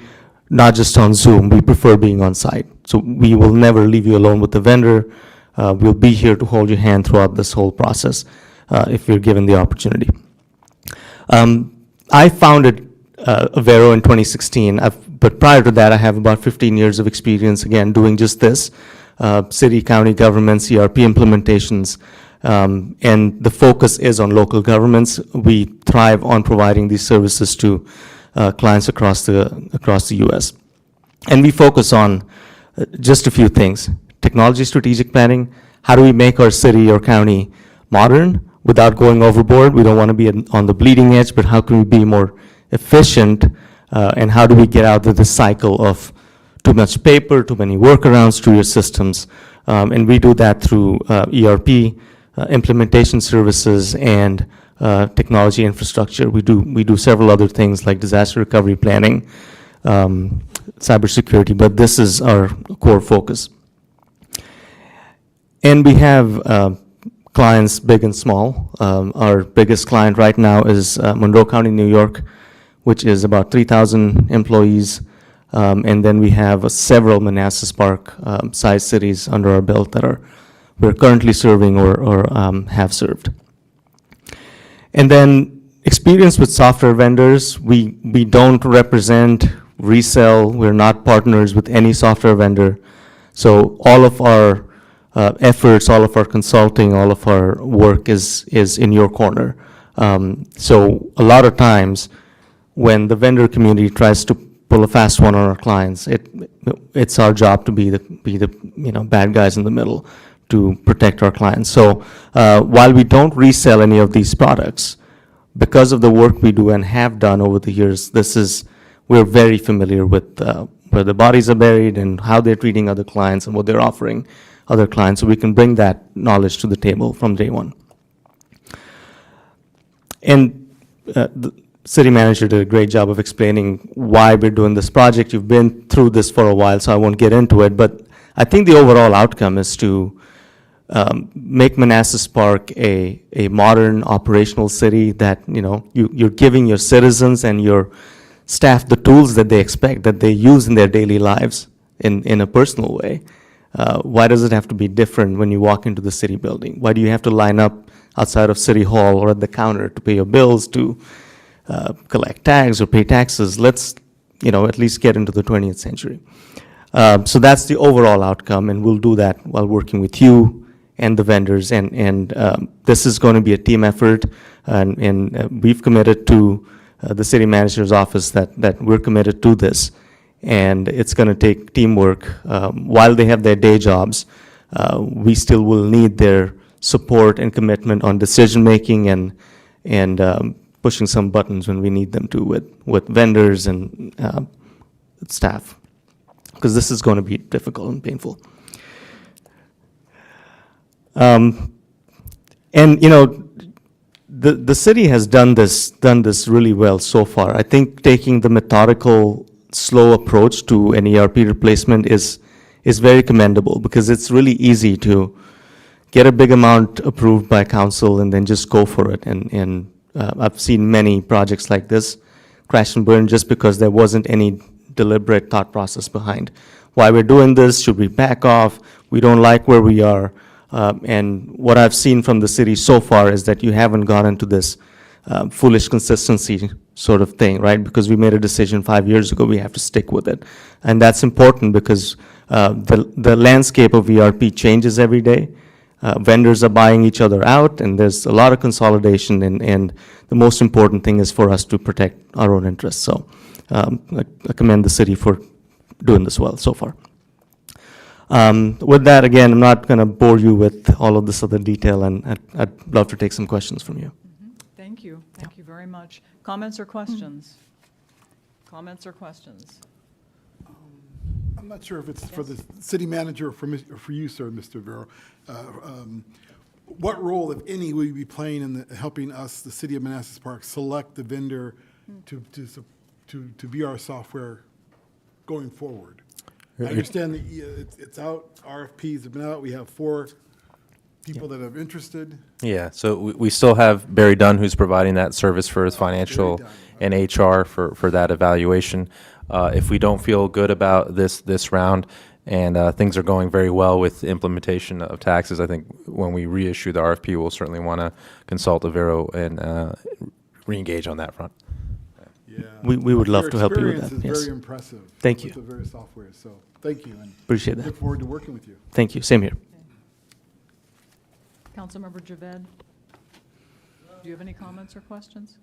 not just on Zoom. We prefer being on site. So we will never leave you alone with the vendor. We'll be here to hold your hand throughout this whole process if you're given the opportunity. I founded Avero in 2016, but prior to that, I have about 15 years of experience, again, doing just this, city, county governments, ERP implementations, and the focus is on local governments. We thrive on providing these services to clients across the U.S. And we focus on just a few things: technology strategic planning. How do we make our city or county modern without going overboard? We don't want to be on the bleeding edge, but how can we be more efficient? And how do we get out of the cycle of too much paper, too many workarounds to your systems? And we do that through ERP, implementation services, and technology infrastructure. We do several other things like disaster recovery planning, cybersecurity, but this is our core focus. And we have clients big and small. Our biggest client right now is Monroe County, New York, which is about 3,000 employees. And then we have several Manassas Park size cities under our belt that we're currently serving or have served. And then experience with software vendors. We don't represent, resell. We're not partners with any software vendor. So all of our efforts, all of our consulting, all of our work is in your corner. So a lot of times when the vendor community tries to pull a fast one on our clients, it's our job to be the bad guys in the middle to protect our clients. So while we don't resell any of these products, because of the work we do and have done over the years, we're very familiar with where the bodies are buried and how they're treating other clients and what they're offering other clients, so we can bring that knowledge to the table from day one. And the city manager did a great job of explaining why we're doing this project. You've been through this for a while, so I won't get into it, but I think the overall outcome is to make Manassas Park a modern operational city that, you're giving your citizens and your staff the tools that they expect, that they use in their daily lives in a personal way. Why does it have to be different when you walk into the city building? Why do you have to line up outside of City Hall or at the counter to pay your bills, to collect tags or pay taxes? Let's, at least get into the 20th century. So that's the overall outcome, and we'll do that while working with you and the vendors. And this is going to be a team effort, and we've committed to the city manager's office that we're committed to this. And it's going to take teamwork. While they have their day jobs, we still will need their support and commitment on decision-making and pushing some buttons when we need them to with vendors and staff, because this is going to be difficult and painful. And, you know, the city has done this really well so far. I think taking the methodical, slow approach to an ERP replacement is very commendable, because it's really easy to get a big amount approved by council and then just go for it. And I've seen many projects like this crash and burn just because there wasn't any deliberate thought process behind why we're doing this. Should we back off? We don't like where we are. And what I've seen from the city so far is that you haven't gone into this foolish consistency sort of thing, right? Because we made a decision 5 years ago, we have to stick with it. And that's important because the landscape of ERP changes every day. Vendors are buying each other out, and there's a lot of consolidation, and the most important thing is for us to protect our own interests. So I commend the city for doing this well so far. With that, again, I'm not going to bore you with all of this other detail, and I'd love to take some questions from you. Thank you. Thank you very much. Comments or questions? Comments or questions? I'm not sure if it's for the city manager or for you, sir, Mr. Vero. What role, if any, will you be playing in helping us, the city of Manassas Park, select the vendor to be our software going forward? I understand that it's out, RFPs have been out, we have 4 people that have interested. Yeah, so we still have Barry Dunn, who's providing that service for his financial and HR for that evaluation. If we don't feel good about this round, and things are going very well with implementation of taxes, I think when we reissue the RFP, we'll certainly want to consult Avero and re-engage on that front. Yeah. We would love to help you with that. Your experience is Yes. very impressive. Thank you. With the various software, so thank you. And Appreciate that. look forward to working with you. Thank you. Same here. Councilmember Javed, do you have any comments or questions?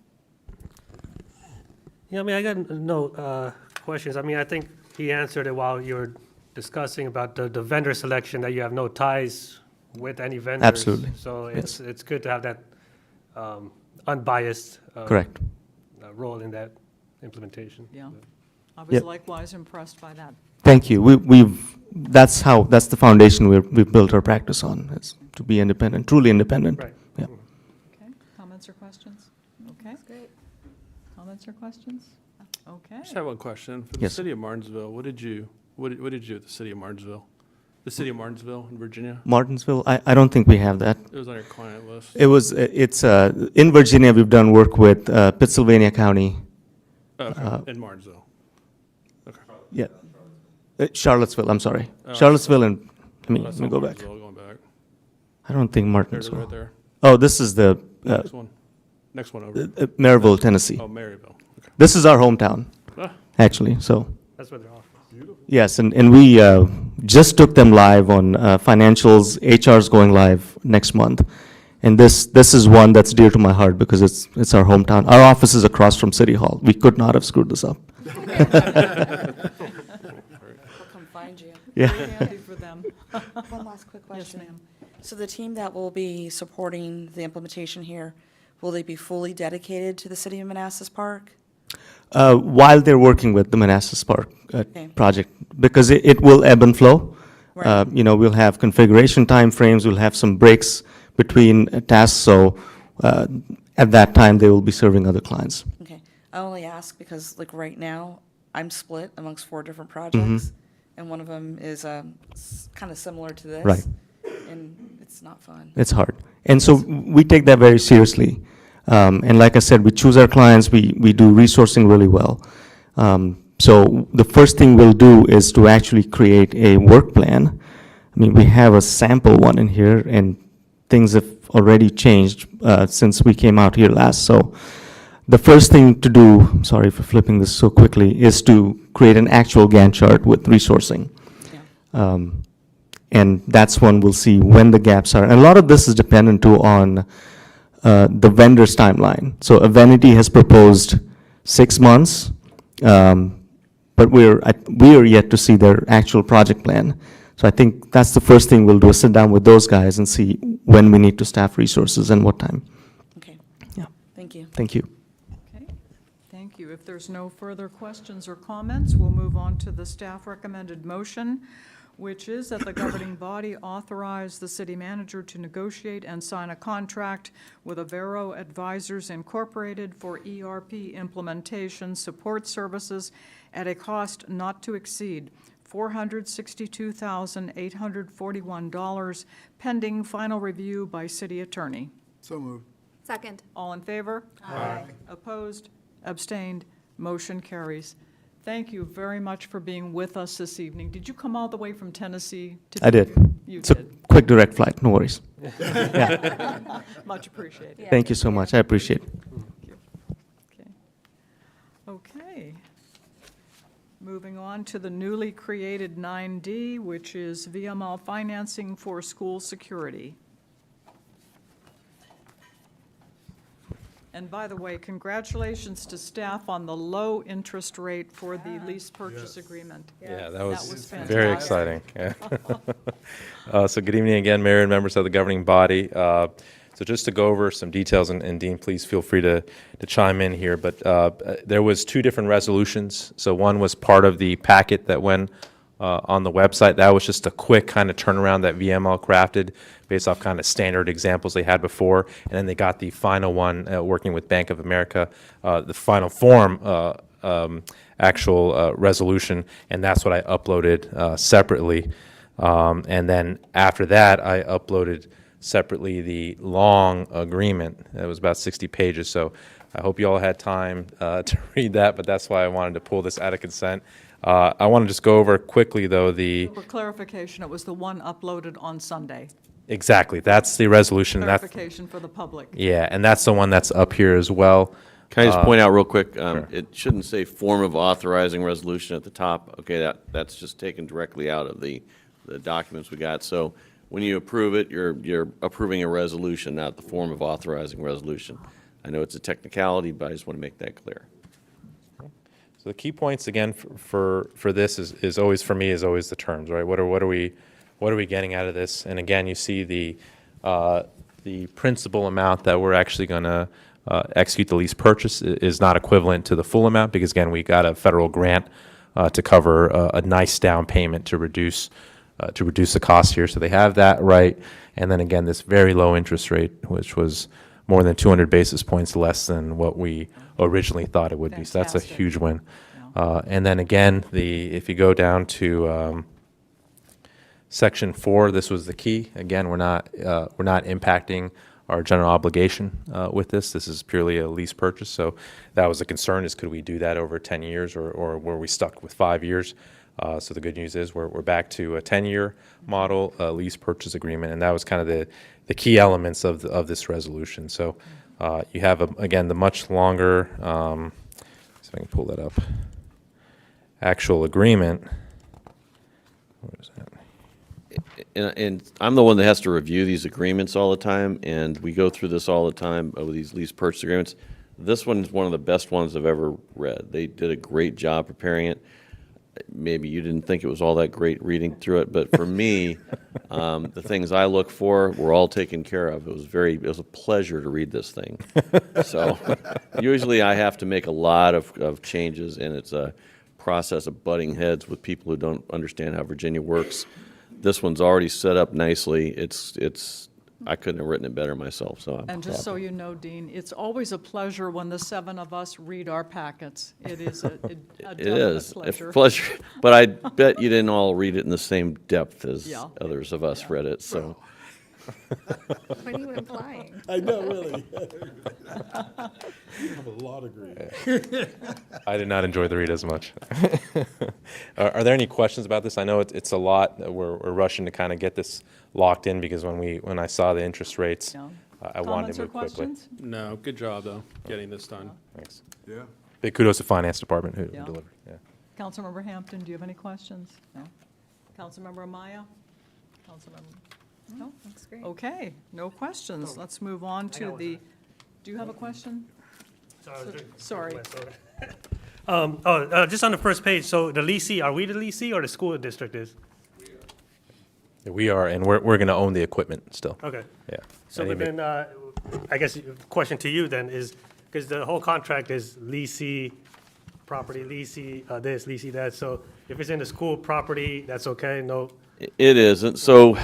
Yeah, I mean, I got no questions. I mean, I think he answered it while you were discussing about the vendor selection, that you have no ties with any vendors. Absolutely. So Yes. it's good to have that unbiased Correct. role in that implementation. Yeah. I was Yep. likewise impressed by that. Thank you. That's the foundation we've built our practice on, is to be independent, truly independent. Right. Yeah. Okay, comments or questions? Okay. Great. Comments or questions? Okay. I just have one question. For the Yes. city of Martinsville, what did you do with the city of Martinsville? The city of Martinsville in Virginia? Martinsville, I don't think we have that. It was on your client list. It's in Virginia, we've done work with Pittsylvania County. Okay, in Martinsville. Okay. Yeah. Charlottesville, I'm sorry. Oh, Charlottesville and, let That's me not go back. Martinsville, going back. I don't think There's it Martinsville. right there. Oh, this is the Next one. Next one over. Maryville, Tennessee. Oh, Maryville. Okay. This is our hometown, Ah, actually, so. That's what they're offering. Yes, and we just took them live on financials. HR's going live next month. And this is one that's dear to my heart because it's our hometown. Our office is across from City Hall. We could not have screwed this up. We'll come find you. Yeah. Very happy for them. One last quick Yes, question. ma'am. So the team that will be supporting the implementation here, will they be fully dedicated to the city of Manassas Park? While they're working with the Manassas Park Okay. project, because it will ebb and flow. Right. We'll have configuration timeframes, we'll have some breaks between tasks, so at that time, they will be serving other clients. Okay. I only ask because, like, right now, I'm split amongst 4 different projects, and one of them is kind of similar to this. Right. And it's not fun. It's hard. And so we take that very seriously. And like I said, we choose our clients, we do resourcing really well. So the first thing we'll do is to actually create a work plan. I mean, we have a sample one in here, and things have already changed since we came out here last. So the first thing to do, sorry for flipping this so quickly, is to create an actual Gantt chart with resourcing. And that's when we'll see when the gaps are. And a lot of this is dependent too on the vendor's timeline. So Avenity has proposed 6 months, but we are yet to see their actual project plan. So I think that's the first thing we'll do, is sit down with those guys and see when we need to staff resources and what time. Okay, Yeah, thank you. thank you. Okay, thank you. If there's no further questions or comments, we'll move on to the staff recommended motion, which is that the governing body authorize the city manager to negotiate and sign a contract with Avero Advisors Incorporated for ERP implementation support services at a cost not to exceed $462,841, pending final review by city attorney. So moved. Second. All in favor? Aye. Opposed? Abstained? Motion carries. Thank you very much for being with us this evening. Did you come all the way from Tennessee? I did. You It's a did. quick direct flight, no worries. Much appreciated. Thank you so much, I appreciate it. Okay. Okay. Moving on to the newly created 9D, which is VML financing for school security. And by the way, congratulations to staff on the low interest rate for the lease purchase agreement. Yeah, that was fantastic. very exciting. Yeah. So good evening again, Mayor and members of the governing body. So just to go over some details, and Dean, please feel free to chime in here, but there was 2 different resolutions. So one was part of the packet that went on the website. That was just a quick kind of turnaround that VML crafted based off kind of standard examples they had before. And then they got the final one working with Bank of America, the final form actual resolution, and that's what I uploaded separately. And then after that, I uploaded separately the long agreement. It was about 60 pages, so I hope you all had time to read that, but that's why I wanted to pull this out of consent. I want to just go over quickly, though, For clarification, it was the one uploaded on Sunday. exactly, that's the resolution. Clarification for the public. Yeah, and that's the one that's up here as well. Can I just point out real quick, it shouldn't say form of authorizing resolution at the top. Okay, that's just taken directly out of the documents we got. So when you approve it, you're approving a resolution, not the form of authorizing resolution. I know it's a technicality, but I just want to make that clear. So the key points, again, for this is always, for me, is always the terms, right? What are we getting out of this? And again, you see the principal amount that we're actually going to execute the lease purchase is not equivalent to the full amount, because again, we got a federal grant to cover a nice down payment to reduce the cost here. So they have that right. And then again, this very low interest rate, which was more than 200 basis points less than what we originally thought it would be. So that's a Fantastic. huge win. And then again, if you go down to Section 4, this was the key. Again, we're not impacting our general obligation with this. This is purely a lease purchase. So that was a concern, is could we do that over 10 years, or were we stuck with 5 years? So the good news is we're back to a 10-year model lease purchase agreement, and that was kind of the key elements of this resolution. So you have, again, the much longer, see if I can pull that up, actual agreement. Where is that? And I'm the one that has to review these agreements all the time, and we go through this all the time with these lease purchase agreements. This one is one of the best ones I've ever read. They did a great job preparing it. Maybe you didn't think it was all that great reading through it, but for me, the things I look for were all taken care of. It was a pleasure to read this thing. So usually I have to make a lot of changes, and it's a process of butting heads with people who don't understand how Virginia works. This one's already set up nicely. I couldn't have written it better myself, so I'm And just so happy. you know, Dean, it's always a pleasure when the 7 of us read our packets. It is a It definite is pleasure. a pleasure, but I bet you didn't all read it in the same depth as Yeah. others of us read it, so. What are you implying? I know, really. You have a lot of green. I did not enjoy the read as much. Are there any questions about this? I know it's a lot. We're rushing to kind of get this locked in, because when I saw the interest rates, Yeah. I wanted Comments to or move quickly. questions? No, good job, though, getting this done. Thanks. Yeah. Big kudos to Finance Department who Yeah. delivered, yeah. Councilmember Hampton, do you have any questions? No? Councilmember Amaya? Councilmember? No? That's great. Okay, no questions. Let's move on to the, do you have a question? Sorry. Just on the first page, so the leasing, are we the leasing or the school district is? Yeah, we are, and we're going to own the equipment still. Okay. Yeah. So, Any but ma- then, I guess, question to you then is, because the whole contract is leasing, property leasing, this, leasing that, so if it's in the school property, that's okay, no? It isn't. So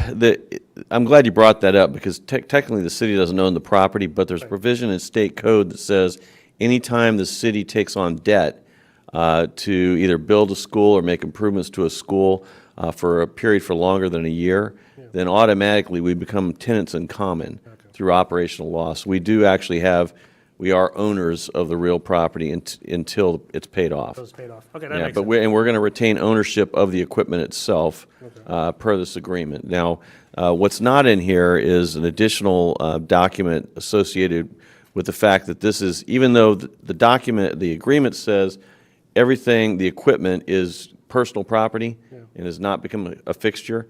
I'm glad you brought that up because technically the city doesn't own the property, but there's provision in state code that says anytime the city takes on debt to either build a school or make improvements to a school for a period for longer than a year, then automatically we become tenants in common through operational loss. We do actually we are owners of the real property until it's paid off. Those paid off. Okay, that Yeah, makes but sense. we're going to retain ownership of the equipment itself per this agreement. Now, what's not in here is an additional document associated with the fact that this is, even though the agreement says everything, the equipment is personal property and has not become a fixture,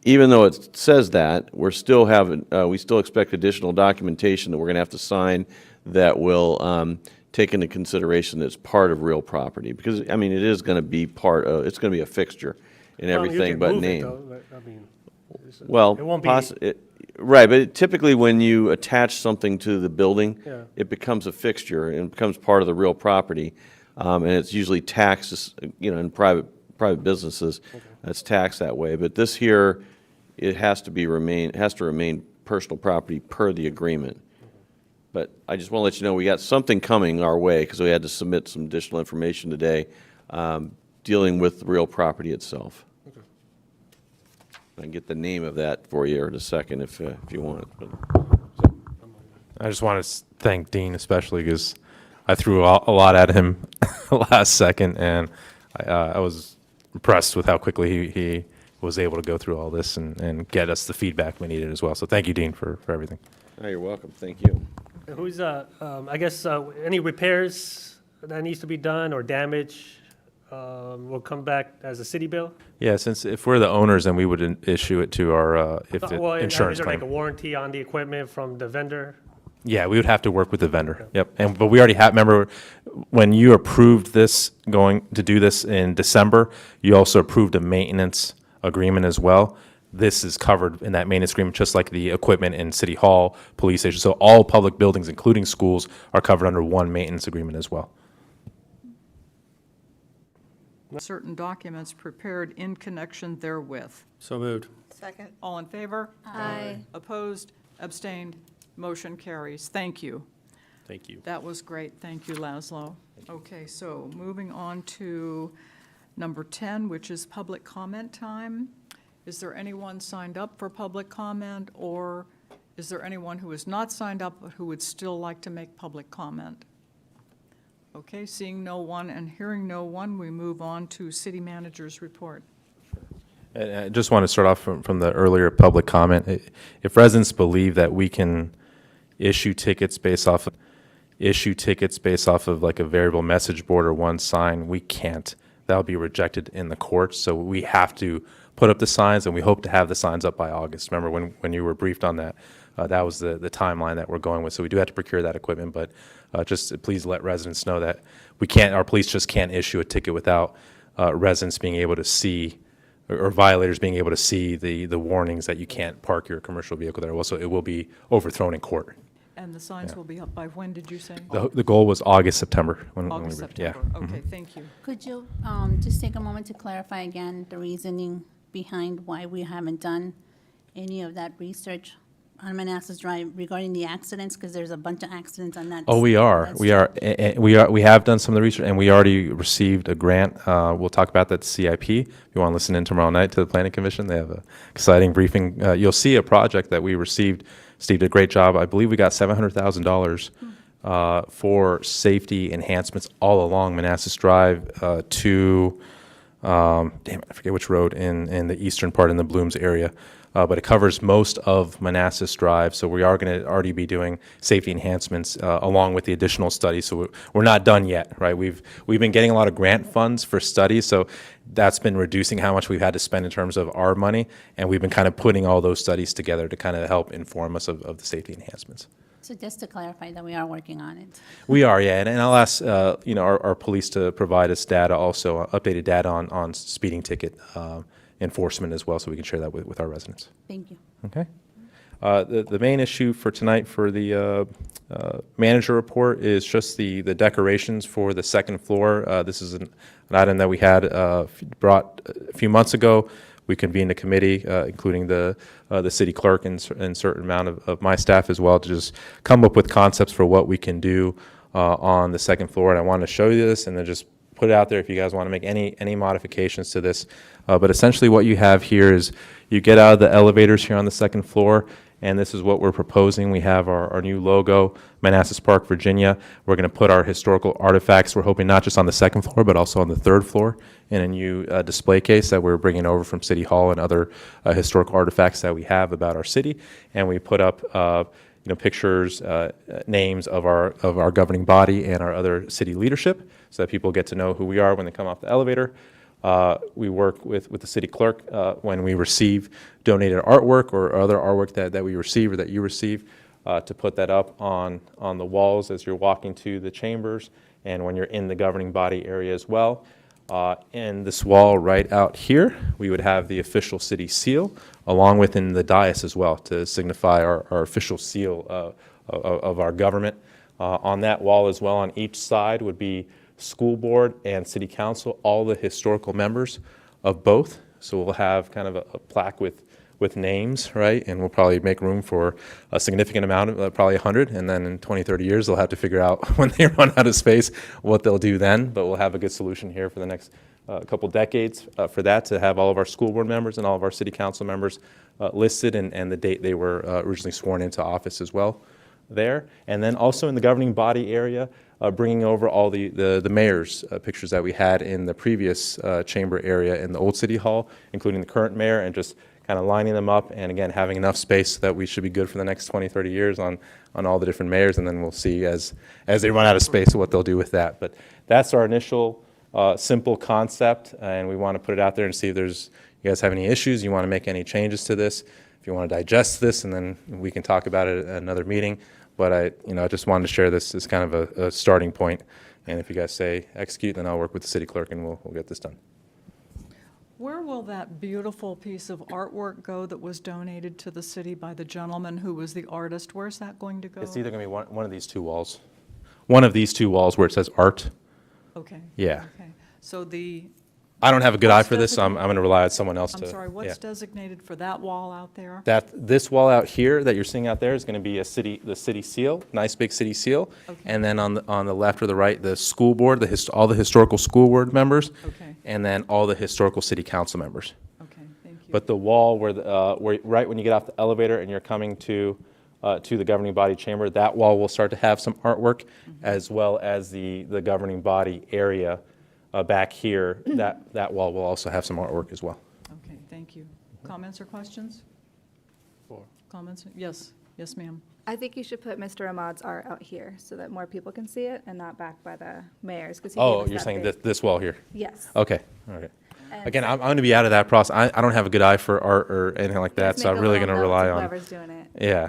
even though it says that, we still expect additional documentation that we're going to have to sign that will take into consideration that it's part of real property. Because, I mean, it is going to be it's going to be a fixture in Well, you everything can but move it, name. though, but, I mean, Well, it won't be, right, but typically when you attach something to the building, Yeah. it becomes a fixture and becomes part of the real property. And it's usually taxed, in private businesses, it's taxed that way. But this here, it has to remain personal property per the agreement. But I just want to let you know, we got something coming our way because we had to submit some additional information today dealing with the real property itself. I can get the name of that for you in a second if you want. I just want to thank Dean especially because I threw a lot at him last second, and I was impressed with how quickly he was able to go through all this and get us the feedback we needed as well. So thank you, Dean, for everything. Oh, you're welcome. Thank you. who's, I guess, any repairs that needs to be done or damage will come back as a city bill? Yeah, since if we're the owners, then we would issue it to our Well, insurance is there like a claim. warranty on the equipment from the vendor? Yeah, we would have to work with the vendor. Yep. But we already have, remember, when you approved this, going to do this in December, you also approved a maintenance agreement as well. This is covered in that maintenance agreement, just like the equipment in City Hall, police station. So all public buildings, including schools, are covered under one maintenance agreement as well. Certain documents prepared in connection therewith. So moved. Second. All in favor? Aye. Opposed? Abstained? Motion carries. Thank you. Thank you. That was great. Thank you, Laszlo. Okay, so moving on to number 10, which is public comment time. Is there anyone signed up for public comment, or is there anyone who is not signed up but who would still like to make public comment? Okay, seeing no one and hearing no one, we move on to city manager's report. And I just want to start off from the earlier public comment. If residents believe that we can issue tickets based off of like a variable message board or one sign, we can't. That'll be rejected in the courts. So we have to put up the signs, and we hope to have the signs up by August. Remember when you were briefed on that, that was the timeline that we're going with. So we do have to procure that equipment, but just please let residents know that we can't, our police just can't issue a ticket without residents being able to see, or violators being able to see the warnings that you can't park your commercial vehicle there. Also, it will be overthrown in court. And the signs will be up by when, did you say? The goal was August, September. when we August, were- yeah. September. Okay, thank you. Could you just take a moment to clarify again the reasoning behind why we haven't done any of that research on Manassas Drive regarding the accidents? Because there's a bunch of accidents on that. Oh, we are. that We street. are. We have done some of the research, and we already received a grant. We'll talk about that at CIP. If you want to listen in tomorrow night to the Planning Commission, they have an exciting briefing. You'll see a project that we received. Steve did a great job. I believe we got $700,000 for safety enhancements all along Manassas Drive to, damn it, I forget which road in the eastern part in the Blooms area. but it covers most of Manassas Drive. So we are going to already be doing safety enhancements along with the additional studies. So we're not done yet, right? We've been getting a lot of grant funds for studies, so that's been reducing how much we've had to spend in terms of our money, and we've been kind of putting all those studies together to kind of help inform us of the safety enhancements. So just to clarify that we are working on it. We are, yeah, and I'll ask our police to provide us data, also updated data on speeding ticket enforcement as well, so we can share that with our residents. Thank you. Okay. The main issue for tonight for the manager report is just the decorations for the second floor. This is an item that we had brought a few months ago. We convened a committee, including the city clerk and certain amount of my staff as well, to just come up with concepts for what we can do on the second floor. And I wanted to show you this and then just put it out there if you guys want to make any modifications to this. But essentially what you have here is you get out of the elevators here on the second floor, and this is what we're proposing. We have our new logo, Manassas Park, Virginia. We're going to put our historical artifacts, we're hoping not just on the second floor, but also on the third floor in a new display case that we're bringing over from City Hall and other historical artifacts that we have about our city. And we put up pictures, names of our governing body and our other city leadership so that people get to know who we are when they come off the elevator. We work with the city clerk when we receive donated artwork or other artwork that we receive or that you receive to put that up on the walls as you're walking to the chambers and when you're in the governing body area as well. In this wall right out here, we would have the official city seal along with in the dais as well to signify our official seal of our government. On that wall as well on each side would be school board and city council, all the historical members of both. So we'll have kind of a plaque with names, right? And we'll probably make room for a significant amount of, probably 100. And then in 20, 30 years, they'll have to figure out when they run out of space what they'll do then. But we'll have a good solution here for the next couple decades for that, to have all of our school board members and all of our city council members listed and the date they were originally sworn into office as well there. And then also in the governing body area, bringing over all the mayor's pictures that we had in the previous chamber area in the old city hall, including the current mayor, and just kind of lining them up and again having enough space so that we should be good for the next 20, 30 years on all the different mayors, and then we'll see as they run out of space what they'll do with that. But that's our initial simple concept, and we want to put it out there and see if you guys have any issues, you want to make any changes to this, if you want to digest this, and then we can talk about it at another meeting. But I just wanted to share this as kind of a starting point. And if you guys say execute, then I'll work with the city clerk and we'll get this done. Where will that beautiful piece of artwork go that was donated to the city by the gentleman who was the artist? Where's that going to go? It's either going to be one of these two walls. One of these two walls where it says art. Okay. Yeah. Okay. So I don't have a good eye for this, so I'm going to rely on someone else to. I'm sorry, what's designated for that wall out there? This wall out here that you're seeing out there is going to be the city seal, nice big city seal. Okay. And then on the left or the right, the school board, all the historical school board members. Okay. And then all the historical city council members. Okay, thank you. But the wall where right when you get off the elevator and you're coming to the governing body chamber, that wall will start to have some artwork, as well as the governing body area back here. That wall will also have some artwork as well. Okay, thank you. Comments or questions? Comments? Yes, yes, ma'am. I think you should put Mr. Ahmad's art out here so that more people can see it and not back by the mayor's. 'Cause he gave Oh, us you're that saying big- this wall here? Yes. Okay, all right. And Again, I'm going to be out of that process. I don't have a good eye for art or anything like that, Just so make I'm a really little going to note rely to on. Whoever's doing it. Yeah.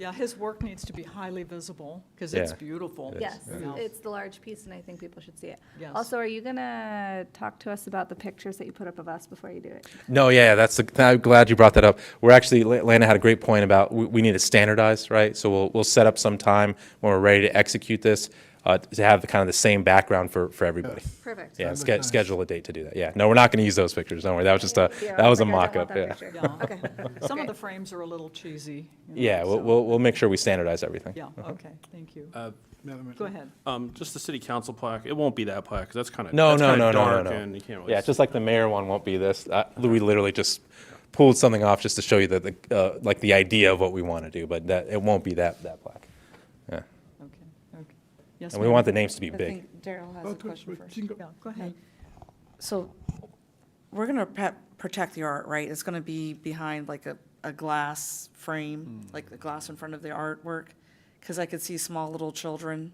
Yeah, his work needs to be highly visible because it's Yeah. beautiful. Yes, Yeah. it's the large piece, and I think people should see it. Yes. Also, are you gonna talk to us about the pictures that you put up of us before you do it? No, yeah, I'm glad you brought that up. We're actually, Lana had a great point about we need to standardize, right? So we'll set up some time when we're ready to execute this to have kind of the same background for everybody. Perfect. Yeah, That'd look nice. schedule a date to do that. Yeah, no, we're not going to use those pictures. Don't worry. That was just Yeah, that was a like, I don't want mock-up. that Yeah. picture. Yeah. Okay. Some of Great. the frames are a little cheesy. you know, Yeah, so- we'll make sure we standardize everything. Yeah, okay, thank you. Madam Go ahead. Just the city council plaque, it won't be that plaque, 'cause that's kind of No, no, dark no. and you can't really. Yeah, just like the mayor one won't be this. We literally just pulled something off just to show you that like the idea of what we want to do, but that it won't be that plaque. Yeah, Okay, okay. Yes, and we ma'am. want the names to be I big. think Daryl has a question first. Yeah, go ahead. So we're gonna protect the art, right? It's gonna be behind like a glass frame, like the glass in front of the artwork, because I could see small little children.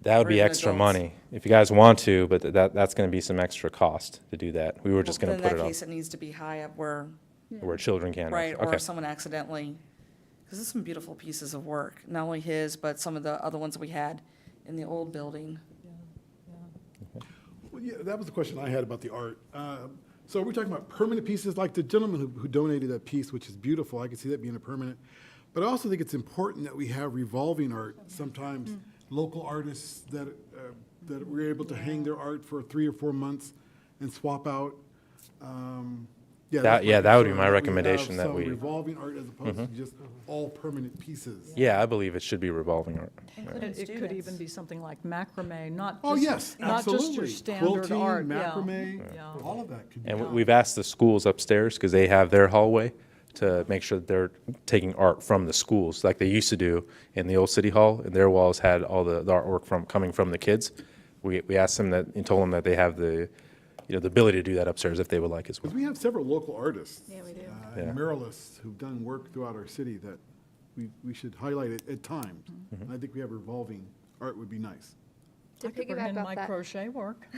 That would Or be even extra adults. money if you guys want to, but that's going to be some extra cost to do that. We were just going Then to in put that it case, it needs to be high up where, up where children can. right, Okay. or someone accidentally, because there's some beautiful pieces of work, not only his, but some of the other ones we had in the old building. Well, yeah, that was the question I had about the art. So are we talking about permanent pieces, like the gentleman who donated that piece, which is beautiful? I can see that being a permanent. But I also think it's important that we have revolving art. Sometimes local artists that we're able to hang their art for 3 or 4 months and swap out. That's my That would be concern, my that we recommendation, have that some we- revolving art as opposed to just all permanent pieces. Yeah, I believe it should be revolving art. Including It could students. even be something like macrame, not Oh, just, yes, not just your absolutely. standard Quilting, art, yeah. macrame, Yeah. all of that could be And done. we've asked the schools upstairs, because they have their hallway, to make sure that they're taking art from the schools, like they used to do in the old city hall, and their walls had all the artwork coming from the kids. We asked them that, and told them that they have the ability to do that upstairs if they would like as well. Because we have several local artists. Yeah, we do. Yeah. And muralists who've done work throughout our city that we should highlight it at times. Mm-hmm. And I think we have revolving art would be nice. To I could bring in piggyback my off that, crochet work.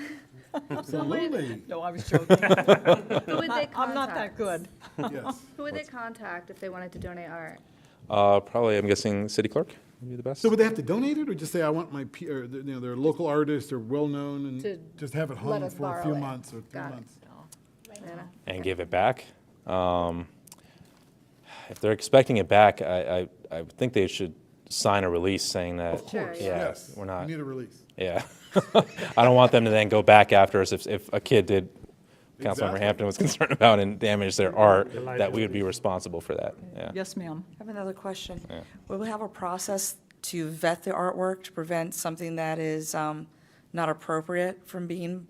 Absolutely, No, I was joking. who would they contact? I'm not that good. yes. Who would they contact if they wanted to donate art? Probably, I'm guessing, city clerk would be the best. So would they have to donate it or just say, I want my, they're local artists or well-known To and just have it let hung us for a few borrow it. months or 3 Got it. months? Anna? And give it back. If they're expecting it back, I think they should sign a release saying that. Of course, Yeah, yes. we're not. We need a release. Yeah. I don't want them to then go back after us if a kid did, Councilmember Exactly. Hampton was concerned about, and damage their art, that we would be responsible for that, yeah. Yes, ma'am. I have another question. Yeah. Will we have a process to vet the artwork to prevent something that is not appropriate from being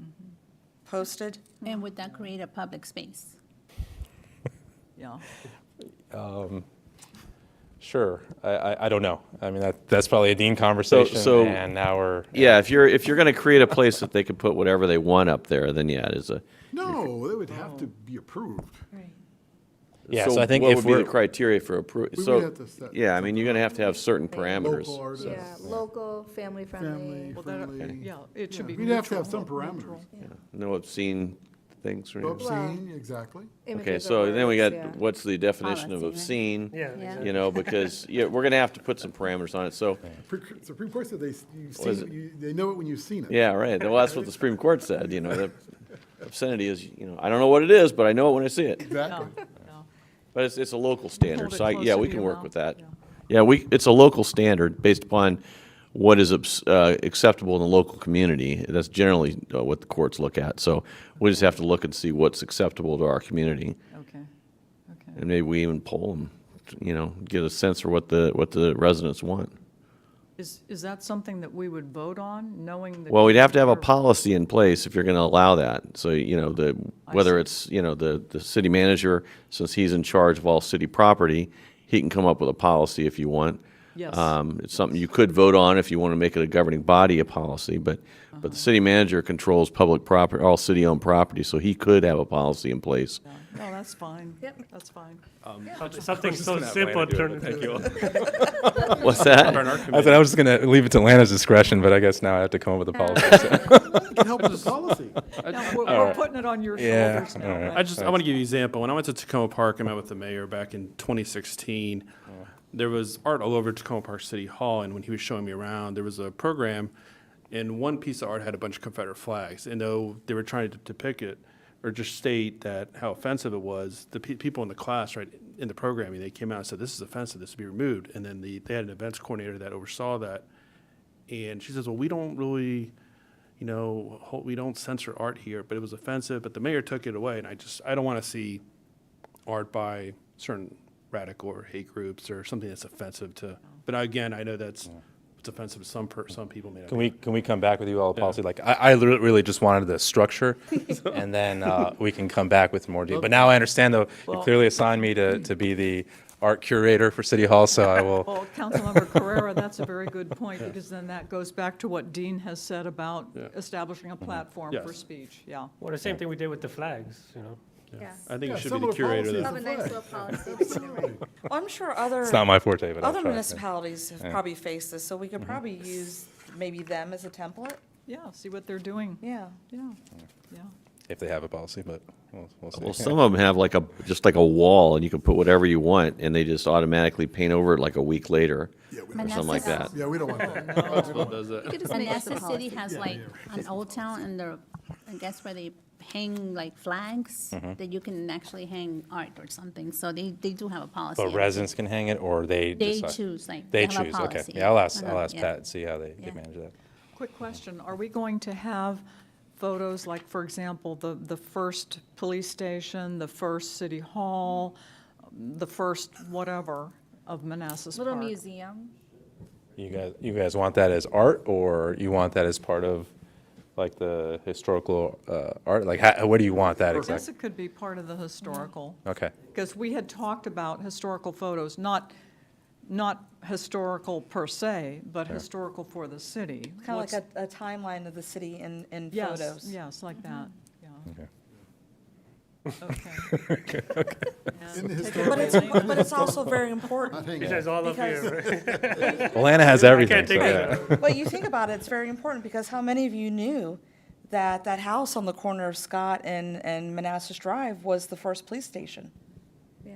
posted? And would that create a public space? Yeah. Sure, I don't know. I mean, that's probably a dean conversation, so- and now we're. Yeah, if you're going to create a place that they can put whatever they want up there, then yeah, it is a. No, they would have to be approved. Right. Yeah, so I think what if would be the we're, criteria for approval? We would So, have to set yeah, I mean, you're going to have some parameters. Local artists. Yeah, local, family friendly. Family Well, that- friendly. Yeah, it should be We'd have to have neutral, some parameters. neutral. No obscene things, right? Obscene, exactly. Okay, Images so of then we words, got, yeah. what's the definition of Policy, right? obscene? Yeah, Yeah. exactly. You know, because, yeah, we're going to have to put some parameters on it, so, Supreme Court said Was it- they know it when you've seen it. yeah, right, well, that's what the Supreme Court said, you know, that obscenity is, I don't know what it is, but I know it when I see it. Exactly. But it's a local standard, Hold it so close yeah, to we the can work mouth, with that. yeah. Yeah, it's a local standard based upon what is acceptable in the local community. That's generally what the courts look at. So we just have to look and see what's acceptable to our community. Okay, okay. And maybe we even poll them, get a sense for what the residents want. Is that something that we would vote on, knowing that? Well, we'd have to have a policy in place if you're going to allow that. So, whether it's, the city manager, since he's in charge of all city property, he can come up with a policy if you want. Yes. It's something you could vote on if you want to make it a governing body, a policy, but the city manager controls public property, all city-owned property, so he could have a policy in place. No, that's fine. Yep. That's fine. Something so simple turned into. What's that? I said I was just going to leave it to Lana's discretion, but I guess now I have to come up with a policy. You can help with the policy. Yeah, we're putting it on your Yeah, shoulders now. all right. Thanks. I want to give you an example. When I went to Tacoma Park, I met with the mayor back in 2016. There was art all over Tacoma Park City Hall, and when he was showing me around, there was a program, and one piece of art had a bunch of Confederate flags. And though they were trying to depict it, or just state that how offensive it was, the people in the class, right, in the programming, they came out and said, this is offensive, this should be removed. And then they had an events coordinator that oversaw that. And she says, well, we don't really, we don't censor art here, but it was offensive. But the mayor took it away, and I don't want to see art by certain radical or hate groups or something that's offensive to. But again, I know it's offensive to some people. May not Can be. we come back with you all a policy? Like, I really just wanted the structure, and then we can come back with more detail. But now I understand, though, you clearly assigned me to be the art curator for City Hall, so I will, Well, Councilmember Carrera, that's a very good point, because then that goes back to what Dean has said about establishing a platform for Yes. speech, yeah. Well, the same thing we did with the flags, you know? Yeah. I think Yeah, it should some be of the the curator policies- that. Have a nice little policy. Well, I'm sure other. it's not my forte, but I'll Other try. municipalities have probably faced this, so we could probably use maybe them as a template. Yeah, see what they're doing, Yeah. yeah, yeah. If they have a policy, but we'll see. Well, some of them have like just like a wall, and you can put whatever you want, and they just automatically paint over it like a week later, Yeah, we or don't, something like that. yeah, we don't want that. Huntsville does that. You could just make this a Manassas City policy. has like an old town and there, I guess where they hang like flags that you can actually hang art or something. So they do have a policy. But residents can hang it, or they They decide? choose, like, They they have a choose, okay. policy. Yeah, I'll ask Yeah. Pat and see how they Yeah. manage that. Quick question, are we going to have photos, like, for example, the first police station, the first city hall, the first whatever of Manassas Park? Little museum. You guys want that as art, or you want that as part of, like, the historical art? Like, what do you want that I guess exactly? it could be part of the historical, Okay, because we had talked about historical photos, not historical per se, but historical for the city. Kind of like a timeline of the city in Yes, photos. yes, like that, yeah. okay. Okay. In the But it's also very important. He says all up here, right? Well, Anna has everything, Can't so, take yeah. it. But you think about it, it's very important, because how many of you knew that that house on the corner of Scott and Manassas Drive was the first police station? Yeah.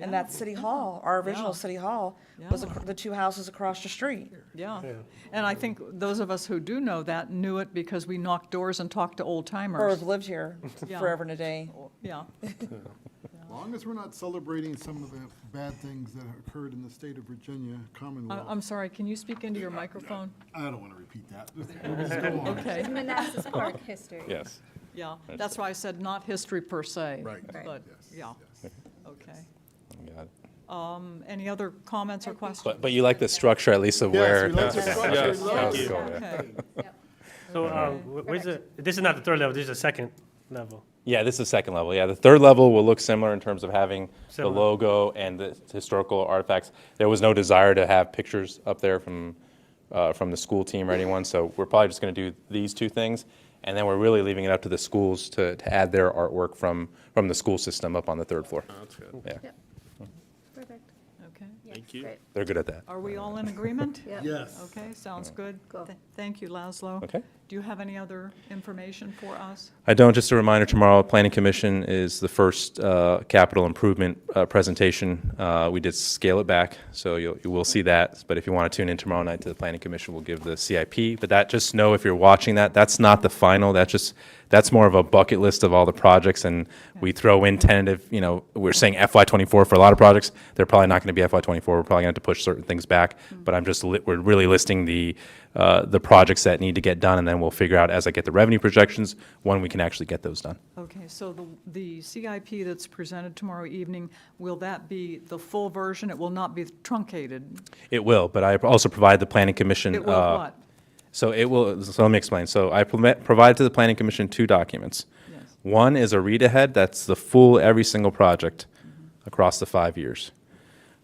And that City Hall, our original Yeah. City Hall, was Yeah. the two houses across the street. Yeah, Yeah. and I think those of us who do know that knew it because we knocked doors and talked to old Or timers. have lived here Yeah. forever and a day. Yeah, As long as we're not celebrating some of the bad things that occurred in the state of Virginia, Commonwealth. I'm sorry, can you speak into your microphone? I don't want to repeat that. Just go on. Okay, It's Manassas Park history. Yes. yeah, that's why I said not history per se. Right. Right. But, Yes, yeah, yes. okay. Got it. Any other comments or questions? But you like the structure at least of Yes, where. we like the Okay. structure. Yes, We love thank it. you. Okay, So, where's the, this is not the third level, this is the second level. Yeah, this is the second level. Yeah, the third level will look similar in terms of having the Similar. logo and the historical artifacts. There was no desire to have pictures up there from the school team or anyone, so we're probably just going to do these two things, and then we're really leaving it up to the schools to add their artwork from the school system up on the third floor. That's good. Yeah, Yep. Perfect. okay. Thank you. Great. they're good at that. Are we all in agreement? Yep. Yes. Okay, sounds good. Cool. Thank you, Laszlo. Okay. Do you have any other information for us? I don't, just a reminder, tomorrow, Planning Commission is the first capital improvement presentation. We did scale it back, so you will see that. But if you want to tune in tomorrow night to the Planning Commission, we'll give the CIP. But that, just know if you're watching that, that's not the final, that's more of a bucket list of all the projects, and we throw in tentative, we're saying FY '24 for a lot of projects. They're probably not going to be FY '24. We're probably going to have to push certain things back. But we're really listing the projects that need to get done, and then we'll figure out, as I get the revenue projections, when we can actually get those done. Okay, so the CIP that's presented tomorrow evening, will that be the full version? It will not be truncated? It will, but I also provide the Planning Commission. It will what? So let me explain. So I provide to the Planning Commission two documents. Yes. One is a read-ahead, that's the full, every single project across the 5 years.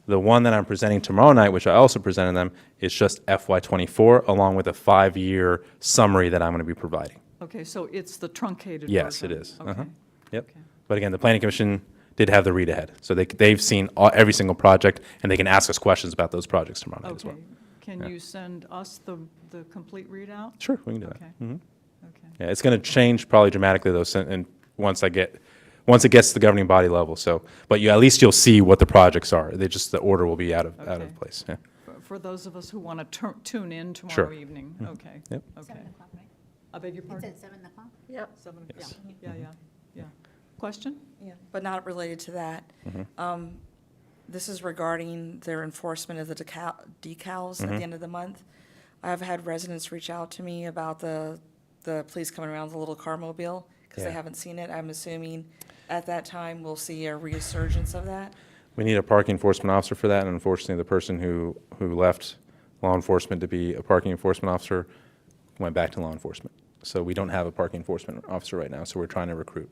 The one that I'm presenting tomorrow night, which I also presented them, is just FY '24, along with a 5-year summary that I'm going to be providing. Okay, so it's the truncated version? Yes, it is. Okay. Yep. Okay. But again, the Planning Commission did have the read-ahead, so they've seen every single project, and they can ask us questions about those projects tomorrow night as well. Okay. Can you send us the complete readout? Sure, we can do that. Okay. Mhm. Okay. Yeah, it's going to change probably dramatically though, and once it gets to the governing body level. So, but at least you'll see what the projects are. The order will be out Okay. of place. Yeah. For those of us who want to tune in tomorrow Sure. evening? Okay. Yep. Okay. 7 o'clock, right? I beg your It pardon? said 7 o'clock? Yep. Yes. Yeah. Question? Yeah, but not related to that. This is regarding their enforcement of the decals at the end of the month. I've had residents reach out to me about the police coming around with a little car mobile, because they Yeah. haven't seen it. I'm assuming at that time, we'll see a resurgence of that. We need a parking enforcement officer for that, and unfortunately, the person who left law enforcement to be a parking enforcement officer went back to law enforcement. So we don't have a parking enforcement officer right now, so we're trying to recruit.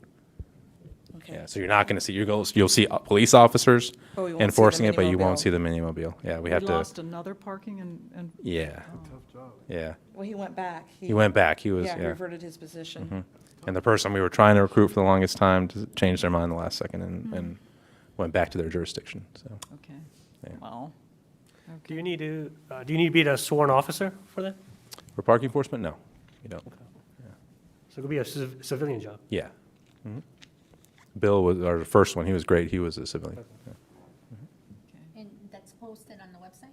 Okay. Yeah, so you're not going to see, you'll see police officers But we won't see the enforcing it, but you mini-mobile. won't see the mini-mobile. Yeah, we We have to, lost another parking and, yeah, yeah. Well, he went back. He went back, he was, Yeah, yeah. reverted his position. And the person we were trying to recruit for the longest time changed their mind the last second and went back to their jurisdiction, so. okay, Yeah. well, Do you need to be the sworn officer for that? For parking enforcement, no, you don't. So it could be a civilian job. Yeah. Mhm. Bill was our first one, he was great, he was a civilian. Yeah. And that's posted on the website?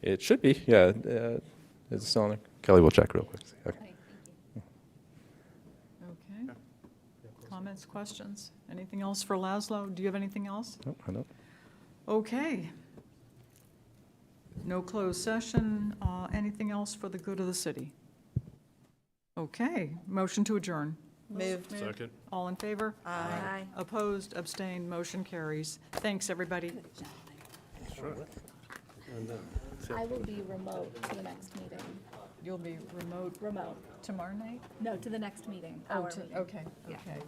It should be, yeah, it's still on there. Kelly will check real quick. Okay. okay. Comments, questions? Anything else for Laszlo? Do you have anything else? Nope, I don't. Okay. No closed session. Anything else for the good of the city? Okay, motion to adjourn. Moved. Second. All in favor? Aye. Opposed, abstained, motion carries. Thanks, everybody. I will be remote to the next meeting. You'll be remote Remote. tomorrow night? No, to the next meeting. Oh, our to- meeting. okay, Yeah. okay.